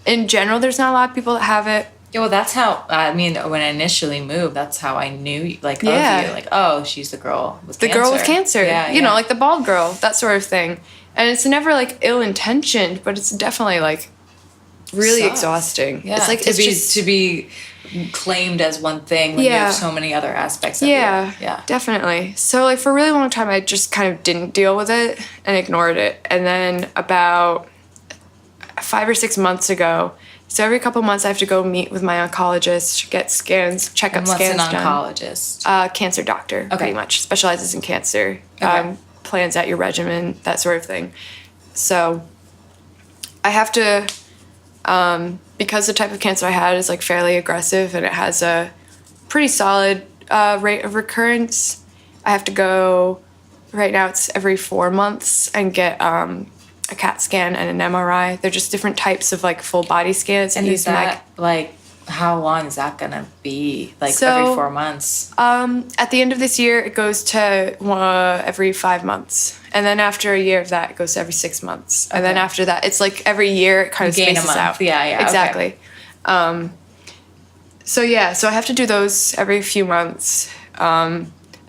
in general, there's not a lot of people that have it. Yeah, well, that's how, I mean, when I initially moved, that's how I knew, like, of you. Like, oh, she's the girl with cancer. The girl with cancer. Yeah, you know, like the bald girl, that sort of thing. And it's never, like, ill-intentioned, but it's definitely, like, really exhausting. Yeah, it's like, to be claimed as one thing when you have so many other aspects of you. Yeah, definitely. So, like, for a really long time, I just kind of didn't deal with it and ignored it. And then about 5 or 6 months ago, so every couple months I have to go meet with my oncologist, get scans, checkup scans done. What's an oncologist? Cancer doctor, pretty much. Specializes in cancer. Okay. Plans out your regimen, that sort of thing. So I have to, because the type of cancer I had is, like, fairly aggressive and it has a pretty solid rate of recurrence, I have to go right now it's every 4 months, and get a CAT scan and an MRI. They're just different types of like full body scans. And is that like, how long is that gonna be? Like every 4 months? At the end of this year, it goes to every 5 months, and then after a year of that, it goes to every 6 months, and then after that, it's like every year it kind of gain a spaces month. out. Yeah, exactly. Okay. So I have to do those every few months.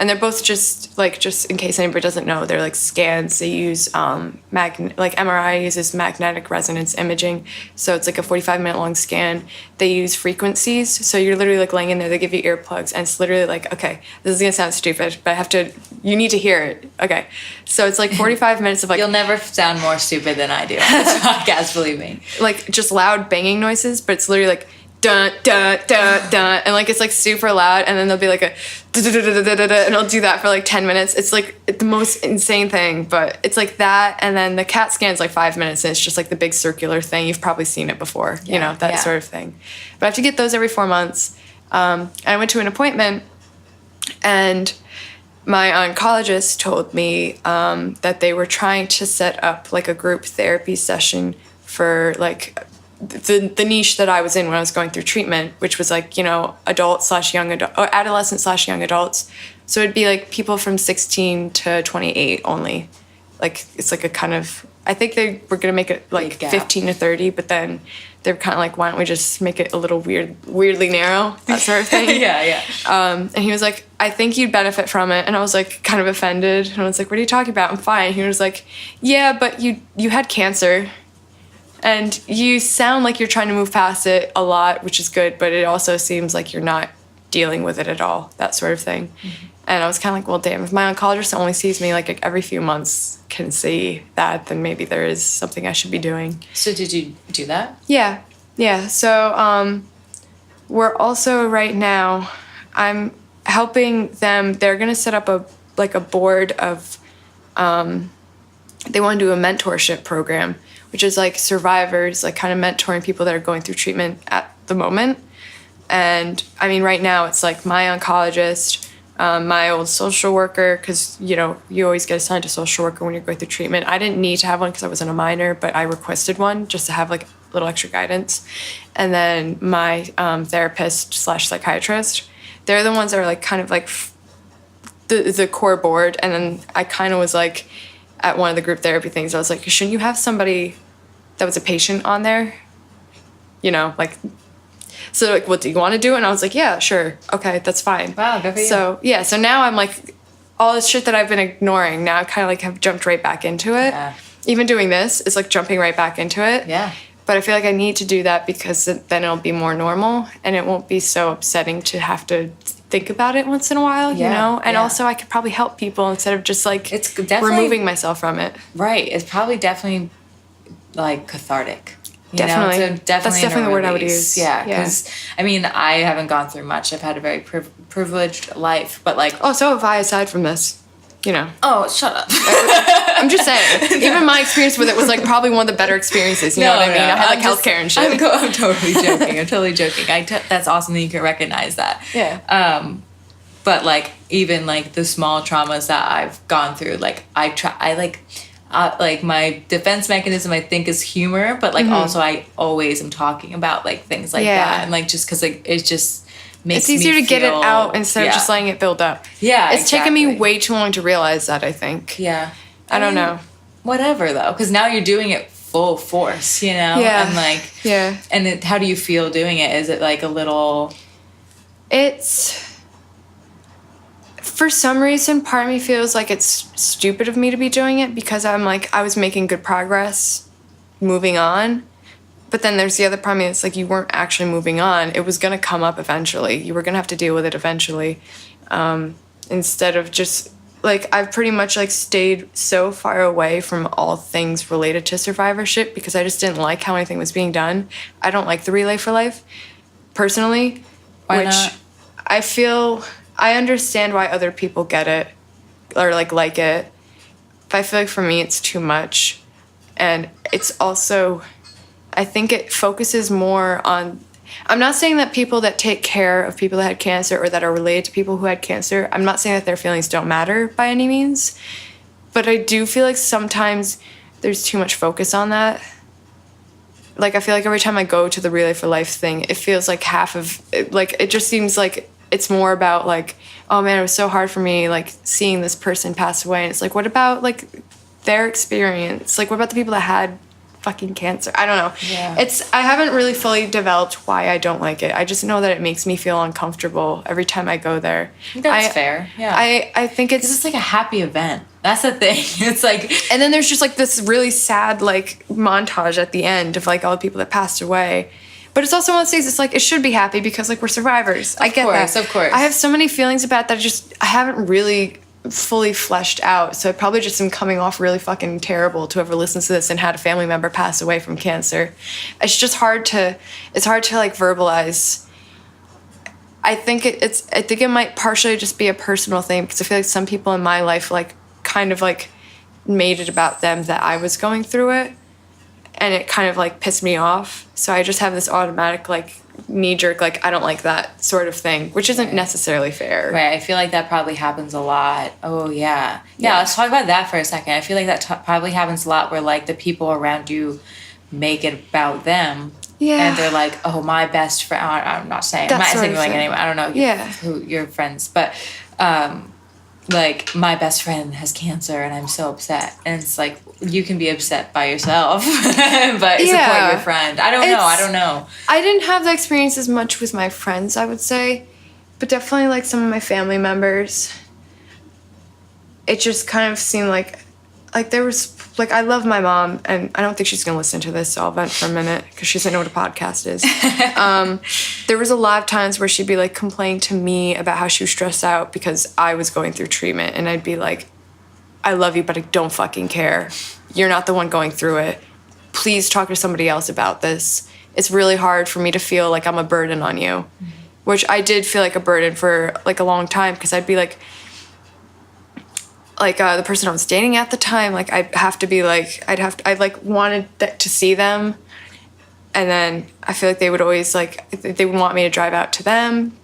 And they're both just in case anybody doesn't know, they're like scans. They use like MRI uses magnetic resonance imaging. So it's like a 45-minute long scan. They use frequencies. So you're literally like laying in there, they give you earplugs, and it's literally like, okay, this is gonna sound stupid, but you need to hear it. Okay. So it's like 45 minutes of like, You'll never sound more stupid than I do on this podcast, believe me. like just loud banging noises, but it's literally like dun dun dun dun, and like it's like super loud, and then there'll be like a and I'll do that for like 10 minutes. It's like the most insane thing, but it's like that, and then the CAT scan's like 5 minutes, and it's just like the big circular thing. You've probably seen it before, that sort of thing. But I have to get those every 4 months. And I went to an appointment, and my oncologist told me that they were trying to set up like a group therapy session for like the niche that I was in when I was going through treatment, which was like, adolescent/young adults. So it'd be like people from 16 to 28 only. Like it's like a kind of, I think they were gonna make it like 15 to 30, but then they're kind of like, why don't we just make it a little weirdly narrow, that sort of thing. Yeah. And he was like, I think you'd benefit from it. And I was like kind of offended, and I was like, what are you talking about? I'm fine. He was like, yeah, but you had cancer. And you sound like you're trying to move past it a lot, which is good, but it also seems like you're not dealing with it at all, that sort of thing. Mm-hmm. And I was kind of like, well, damn, if my oncologist only sees me like every few months can see that, then maybe there is something I should be doing. So did you do that? Yeah. So we're also right now, I'm helping them. They're going to set up a board of, they want to do a mentorship program, which is like survivors, like kind of mentoring people that are going through treatment at the moment. And I mean, right now it's like my oncologist, my old social worker, because, you always get assigned a social worker when you're going through treatment. I didn't need to have one because I wasn't a minor, but I requested one just to have like a little extra guidance. And then my therapist/psychiatrist, they're the ones that are like kind of like the core board. And then I kind of was like, at one of the group therapy things, I was like, shouldn't you have somebody that was a patient on there? So like, what do you want to do? And I was like, yeah, sure. Okay, that's fine. Wow, good for you. So now I'm like, all this shit that I've been ignoring, now I kind of like have jumped right back into it. Yeah. Even doing this is like jumping right back into it. Yeah. But I feel like I need to do that because then it'll be more normal, and it won't be so upsetting to have to think about it once in a while, And also I could probably help people instead of just like it's definitely removing myself from it. Right. It's probably definitely like cathartic. Definitely. So That's definitely the word I would use. Yeah. Because, I mean, I haven't gone through much. I've had a very privileged life, but like... Oh, so have I, aside from this. Oh, shut up. I'm just saying. Even my experience with it was like probably one of the better experiences. You know what I mean? I had like healthcare and shit. I'm totally joking. That's awesome that you can recognize that. Yeah. But like even like the small traumas that I've gone through, like like my defense mechanism I think is humor, but like also I always am talking about like things like that, and like just because like it just makes it's easier me to get it out instead of just letting it build up. Yeah, it's taken me way too long to realize that. I think. Yeah, I don't know. Whatever though, because now you're doing it full force, Yeah. and like And how do you feel doing it? Is it like a little? It's. For some reason, part of me feels like it's stupid of me to be doing it because I'm like, I was making good progress moving on. But then there's the other part of me that's like, you weren't actually moving on. It was going to come up eventually. You were going to have to deal with it eventually. Instead of just, like, I've pretty much, like, stayed so far away from all things related to survivorship because I just didn't like how anything was being done. I don't like the Relay for Life, personally. Why not? I feel... I understand why other people get it or like it, but I feel like for me it's too much. And it's also, I think it focuses more on, I'm not saying that people that take care of people that had cancer or that are related to people who had cancer, I'm not saying that their feelings don't matter by any means, But I do feel like sometimes there's too much focus on that. Like, I feel like every time I go to the Relay for Life thing, it feels like half of it, like, it just seems like it's more about, like, oh man, it was so hard for me, like, seeing this person pass away. And it's like, what about, like, their experience? Like, what about the people that had fucking cancer? I don't know. Yeah. I haven't really fully developed why I don't like it. I just know that it makes me feel uncomfortable every time I go there. I think that's fair. Yeah. I think Because it's like a happy event. That's the thing. It's like, and then there's just like this really sad like montage at the end of like all the people that passed away. But it's also one of those things, it's like, it should be happy because like we're survivors. I get that. Of course. I have so many feelings about that. I haven't really fully fleshed out. So I probably just am coming off really fucking terrible to whoever listens to this and had a family member pass away from cancer. It's just hard to like verbalize. I think it might partially just be a personal thing because I feel like some people in my life like kind of like made it about them that I was going through it, and it kind of like pissed me off. So I just have this automatic like knee-jerk like I don't like that sort of thing, which isn't necessarily fair. right, I feel like that probably happens a lot. Oh, yeah. Yeah, let's talk about that for a second. I feel like that probably happens a lot where, like, the people around you make it about them. Yeah. And they're like, oh, my best friend. I'm not saying. That I'm not sort of signaling thing. anyone. I don't know who your friends. But, like, my best friend has cancer and I'm so upset. And it's like, you can be upset by yourself, but support your friend. I don't know. I didn't have the experience as much with my friends, I would say, but definitely like some of my family members. It just kind of seemed like there was, like, I love my mom, and I don't think she's going to listen to this, so I'll vent for a minute, because she doesn't know what a podcast is. There was a lot of times where she'd be, like, complaining to me about how she was stressed out because I was going through treatment, and I'd be like, I love you, but I don't fucking care. You're not the one going through it. Please talk to somebody else about this. It's really hard for me to feel like I'm a burden on you, which I did feel like a burden for, like, a long time, because I'd be like, the person I was dating at the time, like, I'd have to be like, I like wanted to see them. And then I feel like they would always like, they would want me to drive out to them,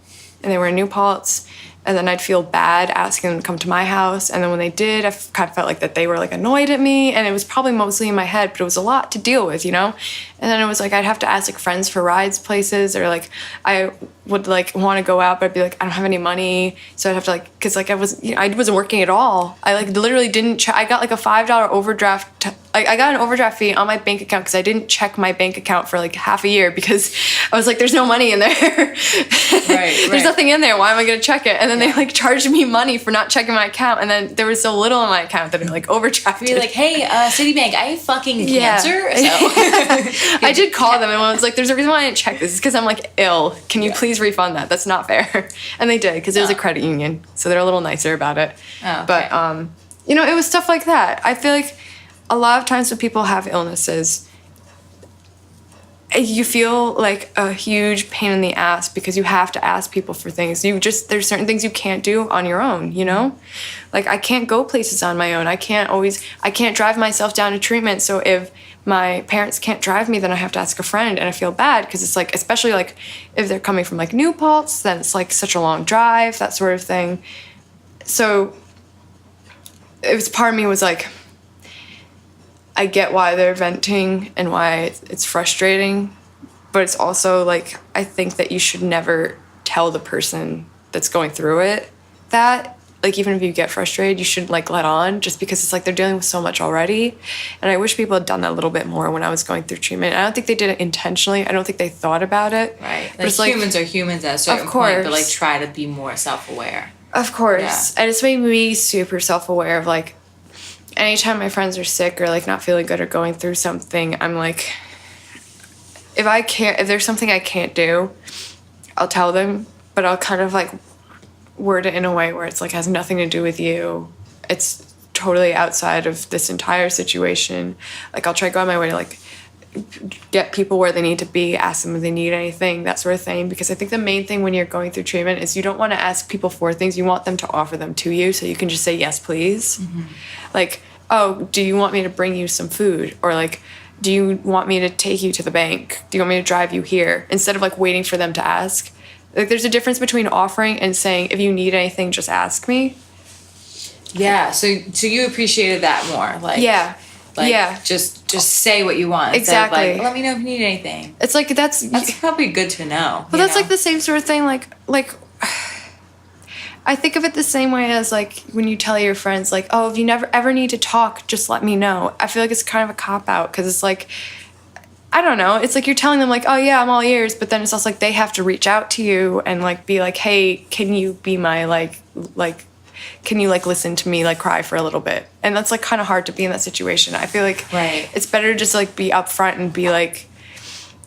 and they were in New Paltz. And then I'd feel bad asking them to come to my house. And then when they did, I kind of felt like that they were like annoyed at me. And it was probably mostly in my head, but it was a lot to deal with, you know? And then it was like, I'd have to ask like friends for rides places, or like I would like want to go out, but I'd be like, I don't have any money. So I'd have to like, cause like I wasn't working at all. I like literally didn't I got like a $5 overdraft. I got an overdraft fee on my bank account because I didn't check my bank account for like half a year because I was like, there's no money in there. Right. There's nothing in there. Why am I going to check it? And then they like charged me money for not checking my account. And then there was so little in my account that it like overdrafted. You're like, hey, Citibank, I have fucking cancer. So. I did call them and I was like, there's a reason why I didn't check this. It's because I'm like ill. Can you please refund that? That's not fair. And they did, because it was a credit union. So they're a little nicer about it. Oh, okay. But, you know, it was stuff like that. I feel like a lot of times when people have illnesses, you feel like a huge pain in the ass because you have to ask people for things. There's certain things you can't do on your own, you know? Like, I can't go places on my own. I can't drive myself down to treatment. So if my parents can't drive me, then I have to ask a friend, and I feel bad because it's like, especially like if they're coming from like New Paltz, then it's like such a long drive, that sort of thing. So it was, part of me was like, I get why they're venting and why it's frustrating, but it's also like, I think that you should never tell the person that's going through it that, like, even if you get frustrated, you shouldn't like let on, just because it's like they're dealing with so much already. And I wish people had done that a little bit more when I was going through treatment. I don't think they did it intentionally. I don't think they thought about it. Right. But it's like, humans are humans at a certain point, but like try to be more self-aware. Of course. Yeah. And it's made me super self-aware of like, anytime my friends are sick or like not feeling good or going through something, I'm like, if there's something I can't do, I'll tell them, but I'll kind of like word it in a way where it's like has nothing to do with you. It's totally outside of this entire situation. Like, I'll try to go out my way to like get people where they need to be, ask them if they need anything, that sort of thing. Because I think the main thing when you're going through treatment is you don't want to ask people for things. You want them to offer them to you, so you can just say yes, please. Mm-hmm. Like, oh, do you want me to bring you some food? Or like, do you want me to take you to the bank? Do you want me to drive you here? Instead of like waiting for them to ask. Like, there's a difference between offering and saying, if you need anything, just ask me. Yeah. So you appreciated that more. Like, Yeah. Like, yeah. Just say what you want. Instead of, Exactly. like, let me know if you need anything. It's like That's probably good to know. But that's like the same sort of thing. Like I think of it the same way as like when you tell your friends like, oh, if you never ever need to talk, just let me know. I feel like it's kind of a cop out because it's like, I don't know. It's like you're telling them like, oh yeah, I'm all ears, but then it's also like they have to reach out to you and like be like, hey, can you be my like can you like listen to me like cry for a little bit? And that's like kind of hard to be in that situation. I feel like it's better to just like be upfront and be like,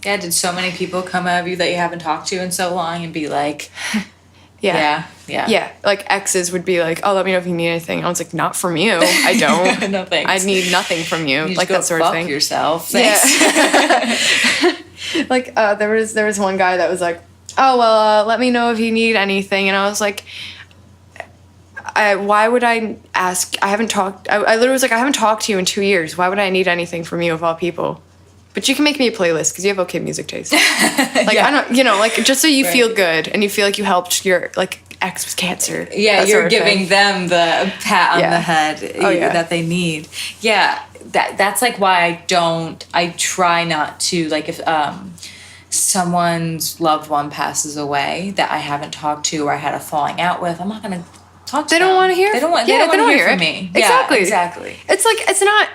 yeah, did so many people come out of you that you haven't talked to in so long and be like, yeah. Like exes would be like, oh, let me know if you need anything. I was like, not from you. I don't. No thanks. I need nothing from you. You like just that sort of thing. Yourself. Thanks. Yeah. Like there was one guy that was like, oh well, let me know if you need anything, and I was like, why would I ask? I haven't talked. I literally was like, I haven't talked to you in 2 years. Why would I need anything from you of all people? But you can make me a playlist because you have okay music taste. Like I don't, like just so you feel good and you feel like you helped your like ex with cancer. Yeah, you're giving them the pat on the head that they need. Yeah, that's like why I try not to, like if someone's loved one passes away that I haven't talked to or I had a falling out with, I'm not gonna talk to them. They don't want to hear. They don't want to hear from me. Exactly. Yeah, exactly. It's like it's not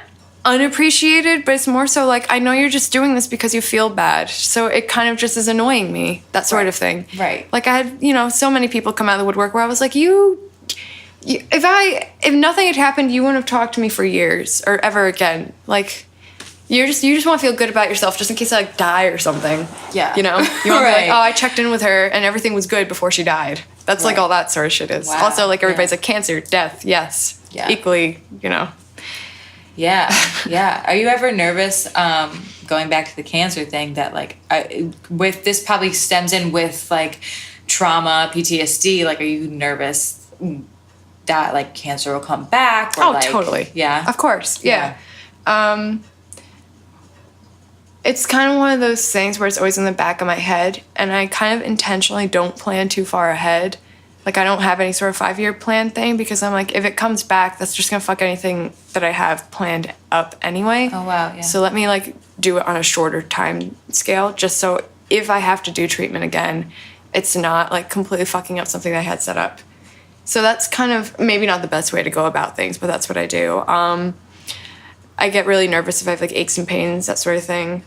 unappreciated, but it's more so like I know you're just doing this because you feel bad, so it kind of just is annoying me, that sort of thing. Right. Like I had so many people come out of the woodwork where I was like, if nothing had happened, you wouldn't have talked to me for years or ever again. Like you just want to feel good about yourself just in case I like die or something. Yeah. You want to be like, oh, I checked in with her and everything was good before she died. That's like all that sort of shit is. Wow. Also like everybody's like cancer, death, yes. Yeah. Equally, Yeah. Are you ever nervous, going back to the cancer thing, that like, with this probably stems in with like trauma, PTSD, like are you nervous that like cancer will come back? Or, totally. Yeah. Of course. Yeah. It's kind of one of those things where it's always in the back of my head and I kind of intentionally don't plan too far ahead. Like, I don't have any sort of 5-year plan thing because I'm like, if it comes back, that's just going to fuck anything that I have planned up anyway. Oh, wow, yeah. So let me, like, do it on a shorter time scale just so if I have to do treatment again, it's not, like, completely fucking up something that I had set up. So that's kind of maybe not the best way to go about things, but that's what I do. I get really nervous if I have, like, aches and pains, that sort of thing.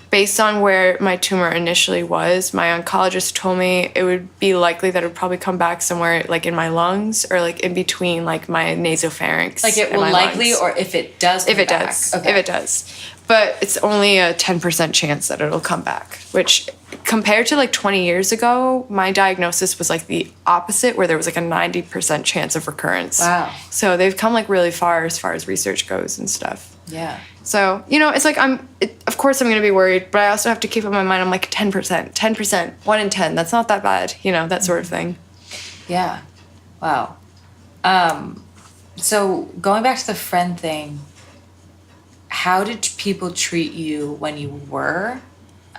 Based on where my tumor initially was, my oncologist told me it would be likely that it would probably come back somewhere like in my lungs or like in between like my nasopharynx. Like it will likely, or if it does come back? Okay. If it does. But it's only a 10% chance that it'll come back, which compared to like 20 years ago, my diagnosis was like the opposite where there was like a 90% chance of recurrence. Wow. So they've come like really far as research goes and stuff. Yeah. So, it's like of course I'm going to be worried, but I also have to keep in my mind, I'm like 10%, 1 in 10. That's not that bad, that sort of thing. Yeah. Wow. So going back to the friend thing, how did people treat you when you were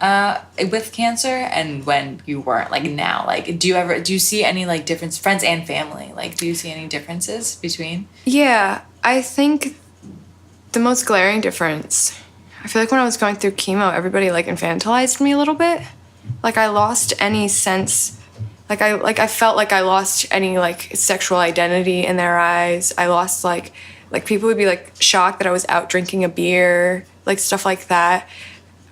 with cancer and when you weren't, like now? Like, do you see any like difference, friends and family? Like, do you see any differences between? Yeah, I think the most glaring difference, I feel like when I was going through chemo, everybody like infantilized me a little bit. Like I lost any sense, I felt like I lost any like sexual identity in their eyes. I lost like people would be like shocked that I was out drinking a beer, like stuff like that.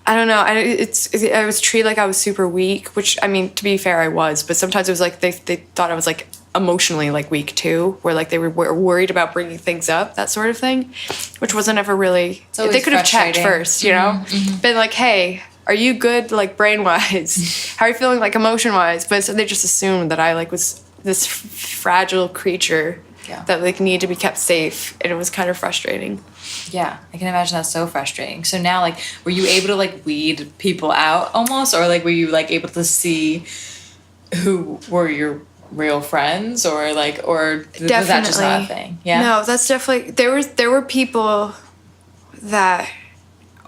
I don't know. I was treated like I was super weak, which I mean, to be fair, I was. But sometimes it was like they thought I was like emotionally like weak too, where like they were worried about bringing things up, that sort of thing, which wasn't ever really. They could have checked first, Mm-hmm. been like, hey, are you good like brain wise? How are you feeling like emotion wise? But so they just assumed that I like was this fragile creature that like needed to be kept safe, and it was kind of frustrating. Yeah, I can imagine that's so frustrating. So now, like, were you able to like weed people out almost, or like were you like able to see who were your real friends, or like, or was that just not a thing? Yeah. No, that's definitely there were people that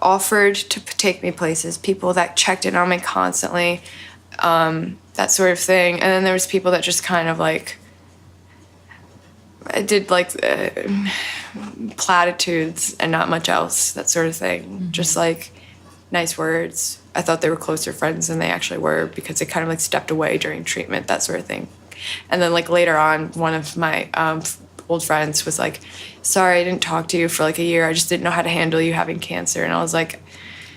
offered to take me places, people that checked in on me constantly, that sort of thing, and then there was people that just kind of like I did like platitudes and not much else, that sort of thing. Just like nice words. I thought they were closer friends than they actually were because they kind of like stepped away during treatment, that sort of thing. And then like later on, one of my old friends was like, sorry, I didn't talk to you for like a year. I just didn't know how to handle you having cancer. And I was like,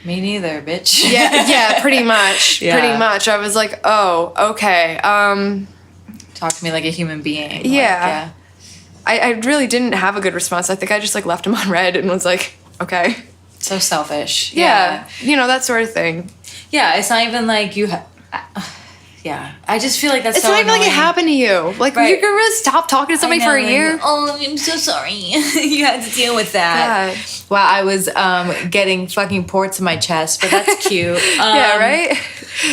Me neither, bitch. yeah, pretty much. Yeah. Pretty much. I was like, oh, okay. Talk to me like a human being. Yeah. I really didn't have a good response. I think I just like left him on red and was like, okay. So selfish. Yeah. You know, that sort of thing. Yeah, it's not even like you yeah. I just feel like that's It's so not even like it annoying. happened to you. Like, Right. you can really stop talking to somebody I know, for a like, year. oh, I'm so sorry. You had to deal with that. God. Wow, I was getting fucking ports in my chest, but that's cute. Yeah, right?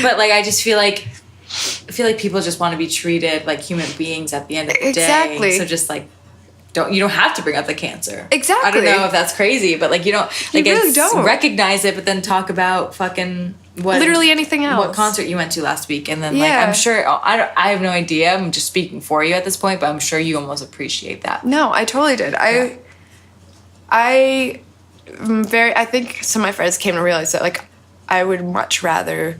But like, I just feel like people just want to be treated like human beings at the end of the day. Exactly. So just like, you don't have to bring up the cancer. Exactly. I don't know if that's crazy, but like you don't like You really it's- don't. recognize it, but then talk about fucking what Literally anything else. What concert you went to last week, and then like Yeah. I'm sure I have no idea. I'm just speaking for you at this point, but I'm sure you almost appreciate that. No, I totally did. I think some of my friends came to realize that like I would much rather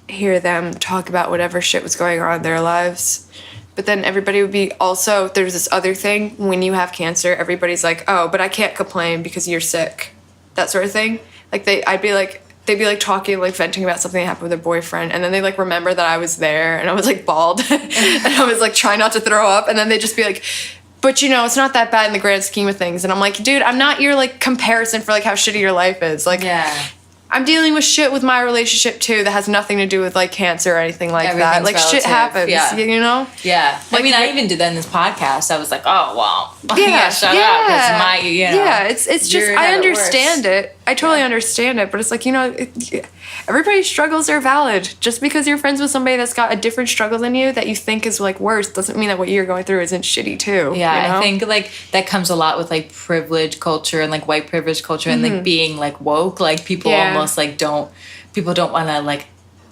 hear them talk about whatever shit was going on in their lives. But then everybody would be also, there's this other thing, when you have cancer, everybody's like, oh, but I can't complain because you're sick. That sort of thing. Like they'd be like talking, like venting about something that happened with their boyfriend, and then they like remember that I was there and I was like bald and I was like trying not to throw up, and then they'd just be like, but you know, it's not that bad in the grand scheme of things. And I'm like, dude, I'm not your like comparison for like how shitty your life is. Like, Yeah. I'm dealing with shit with my relationship too that has nothing to do with like cancer or anything like that. Everything's Like shit relative, happens, yeah. you know? Yeah. I Like, mean, I you- even did that in this podcast. I was like, oh, well. Yeah, shut up. It's my, you know. Yeah, it's just, you're I how it understand works. it. I totally understand it, but it's like, you know, everybody's struggles are valid. Just because you're friends with somebody that's got a different struggle than you that you think is like worse doesn't mean that what you're going through isn't shitty too. Yeah, you know? I think like that comes a lot with like privilege culture and like white privilege culture and like being like woke. Like people Mm-hmm. Yeah. almost like don't want to like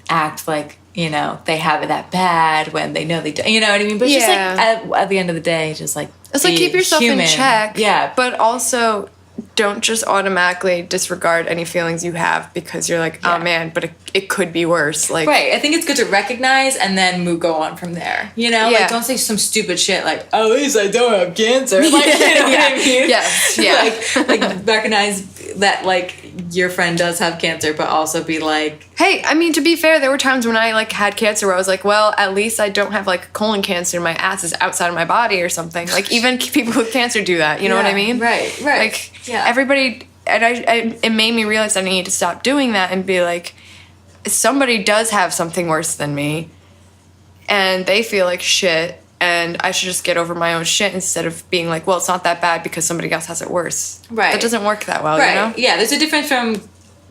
act like, you know, they have it that bad when they know they don't. You know what I mean? But it's Yeah. just like at the end of the day, just like It's like be keep yourself human. in check. Yeah, But also don't just automatically disregard any feelings you have because you're like, Yeah. oh man, but it could be worse. Like, right. I think it's good to recognize and then go on from there. You know, Yeah. like don't say some stupid shit like, "Oh, at least I don't have cancer." Like, you know what I mean? Yes, yeah. like recognize that like your friend does have cancer, but also be like, Hey, I mean, to be fair, there were times when I like had cancer where I was like, well, at least I don't have like colon cancer. My ass is outside of my body or something. Like even people with cancer do that. You know what I Yeah, mean? right. Like Yeah. everybody, and it made me realize I need to stop doing that and be like, somebody does have something worse than me, and they feel like shit, and I should just get over my own shit instead of being like, well, it's not that bad because somebody else has it worse. Right. That doesn't work that well, right. you know? Yeah, there's a difference from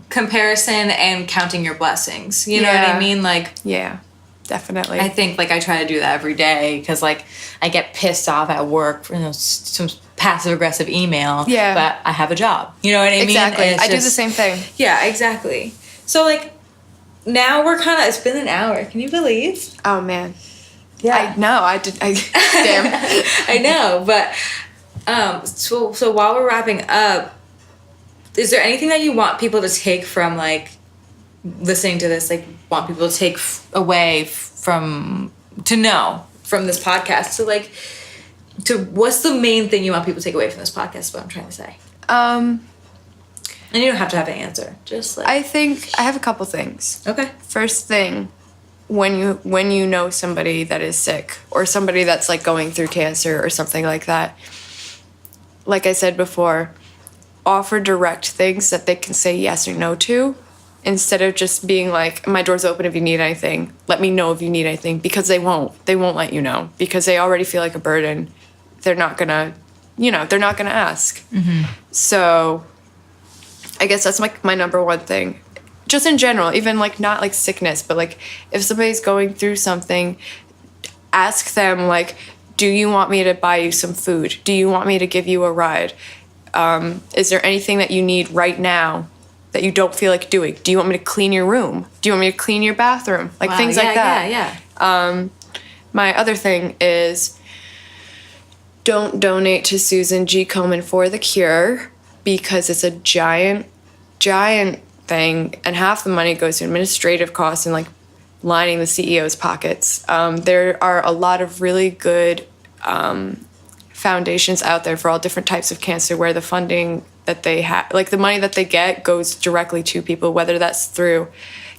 comparison and counting your blessings. You know what Yeah. I mean? Like, Yeah, definitely. I think like I try to do that every day because like I get pissed off at work for some passive aggressive email. Yeah. But I have a job. You know what I mean? Exactly. And it's I do the just- same thing. Yeah, exactly. So like now we're kind of, it's been an hour. Can you believe? Oh man. Yeah. I know. Damn. I know, but so while we're wrapping up, is there anything that you want people to take from like listening to this? Like, want people to take away from to know from this podcast? So like, what's the main thing you want people to take away from this podcast? Is what I'm trying to say. And you don't have to have an answer. Just like I think I have a couple things. okay. First thing, when you know somebody that is sick or somebody that's like going through cancer or something like that, like I said before, offer direct things that they can say yes or no to, instead of just being like, my door's open if you need anything. Let me know if you need anything, because they won't let you know because they already feel like a burden. They're not gonna ask. So I guess that's like my number one thing. Just in general, even like not like sickness, but like if somebody's going through something, ask them like, do you want me to buy you some food? Do you want me to give you a ride? Is there anything that you need right now that you don't feel like doing? Do you want me to clean your room? Do you want me to clean your bathroom? Like things like that. Yeah. My other thing is don't donate to Susan G. Komen for the cure because it's a giant thing, and half the money goes to administrative costs and like lining the CEO's pockets. There are a lot of really good foundations out there for all different types of cancer where the funding that they have, like the money that they get, goes directly to people, whether that's through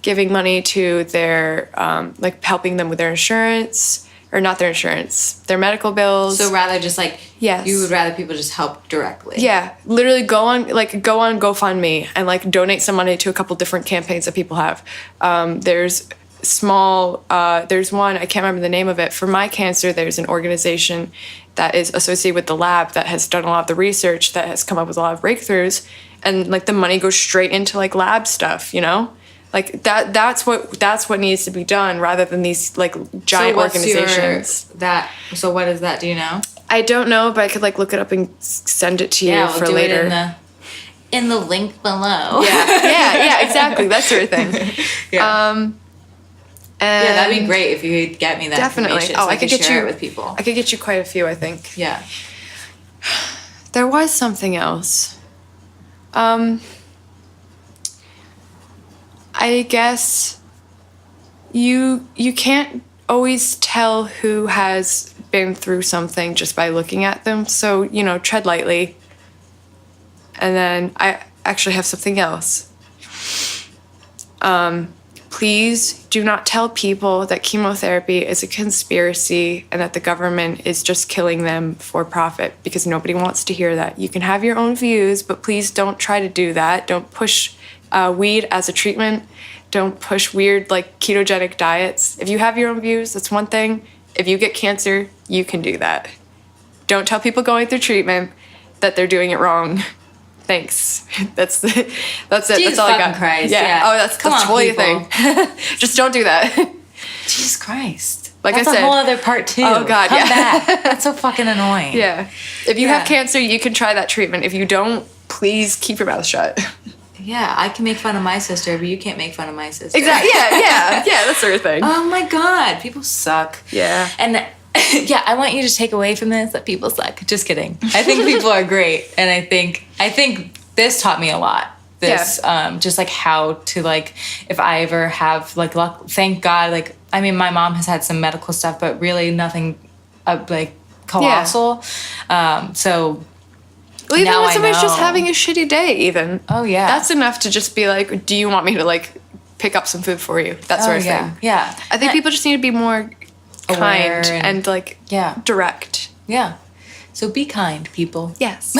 giving money to their, like helping them with their insurance, or not their insurance, their medical bills. So rather just like, Yes. you would rather people just help directly. Yeah, literally go on GoFundMe and like donate some money to a couple different campaigns that people have. There's one, I can't remember the name of it. For my cancer, there's an organization that is associated with the lab that has done a lot of the research, that has come up with a lot of breakthroughs, and like the money goes straight into like lab stuff, you know? Like that's what needs to be done, rather than these like giant organizations. So what is that? Do you know? I don't know, but I could like look it up and send it to you We'll for do later. it in the link below. Yeah, exactly. That sort of thing. Yeah. And Yeah, that'd be great if you could get me that Definitely. information. So I could get share you it with people. I could get you quite a few, I think. Yeah. There was something else. I guess you can't always tell who has been through something just by looking at them. So, you know, tread lightly. And then I actually have something else. Please do not tell people that chemotherapy is a conspiracy and that the government is just killing them for profit, because nobody wants to hear that. You can have your own views, but please don't try to do that. Don't push weed as a treatment. Don't push weird like ketogenic diets. If you have your own views, that's one thing. If you get cancer, you can do that. Don't tell people going through treatment that they're doing it wrong. Thanks. That's it. That's all I got. Christ, Yeah. yeah. Oh, that's Come on, totally a people. thing. Just don't do that. Jesus Christ. Like That's I said. a whole other part too. Oh, God, Come yeah. back. That's so fucking annoying. Yeah. If you Yeah. have cancer, you can try that treatment. If you don't, please keep your mouth shut. Yeah, I can make fun of my sister, but you can't make fun of my sister. Exactly. Yeah, that sort of thing. Oh my God, people suck. Yeah. And yeah, I want you to take away from this that people suck. Just kidding. I think people are great, and I think this taught me a lot. This just like how to like, if I ever have like luck, thank God. Like, I mean, my mom has had some medical stuff, but really nothing like colossal. So. Well, even now when I somebody's just know. having a shitty day, even. Oh, yeah. That's enough to just be like, do you want me to like pick up some food for you? That sort of yeah. thing. Yeah. I think people just need to be more Aware kind and like Yeah. direct. Yeah. So be kind, people. Yes.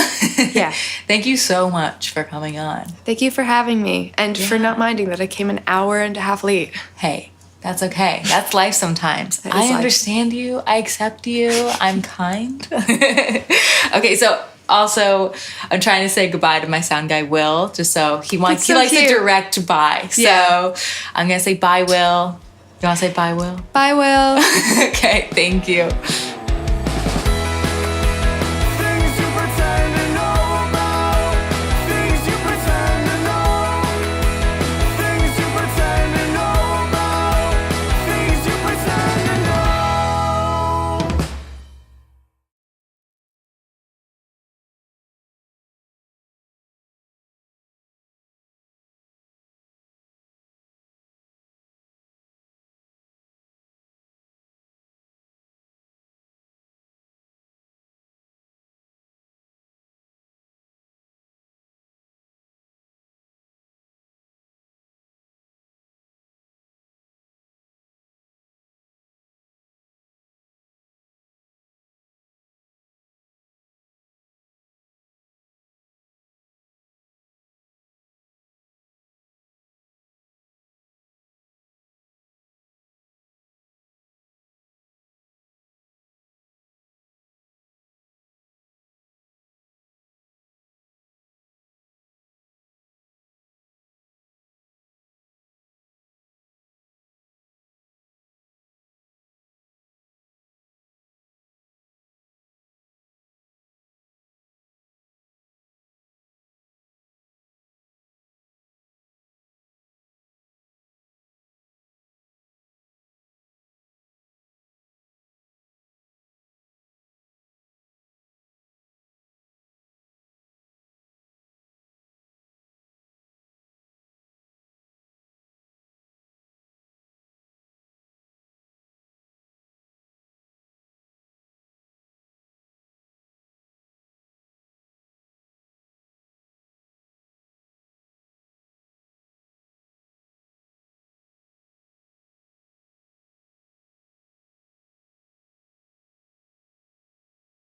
Yeah. Thank you so much for coming on. Thank you for having me and for not minding that I came an hour and a half late. Hey, that's okay. That's life sometimes. That is I life. understand you. I accept you. I'm kind. Okay, so also I'm trying to say goodbye to my sound guy Will, just so he likes so a cute. direct bye. So Yeah. I'm gonna say bye, Will. You wanna say bye, Will? Bye, Will. Okay, thank you.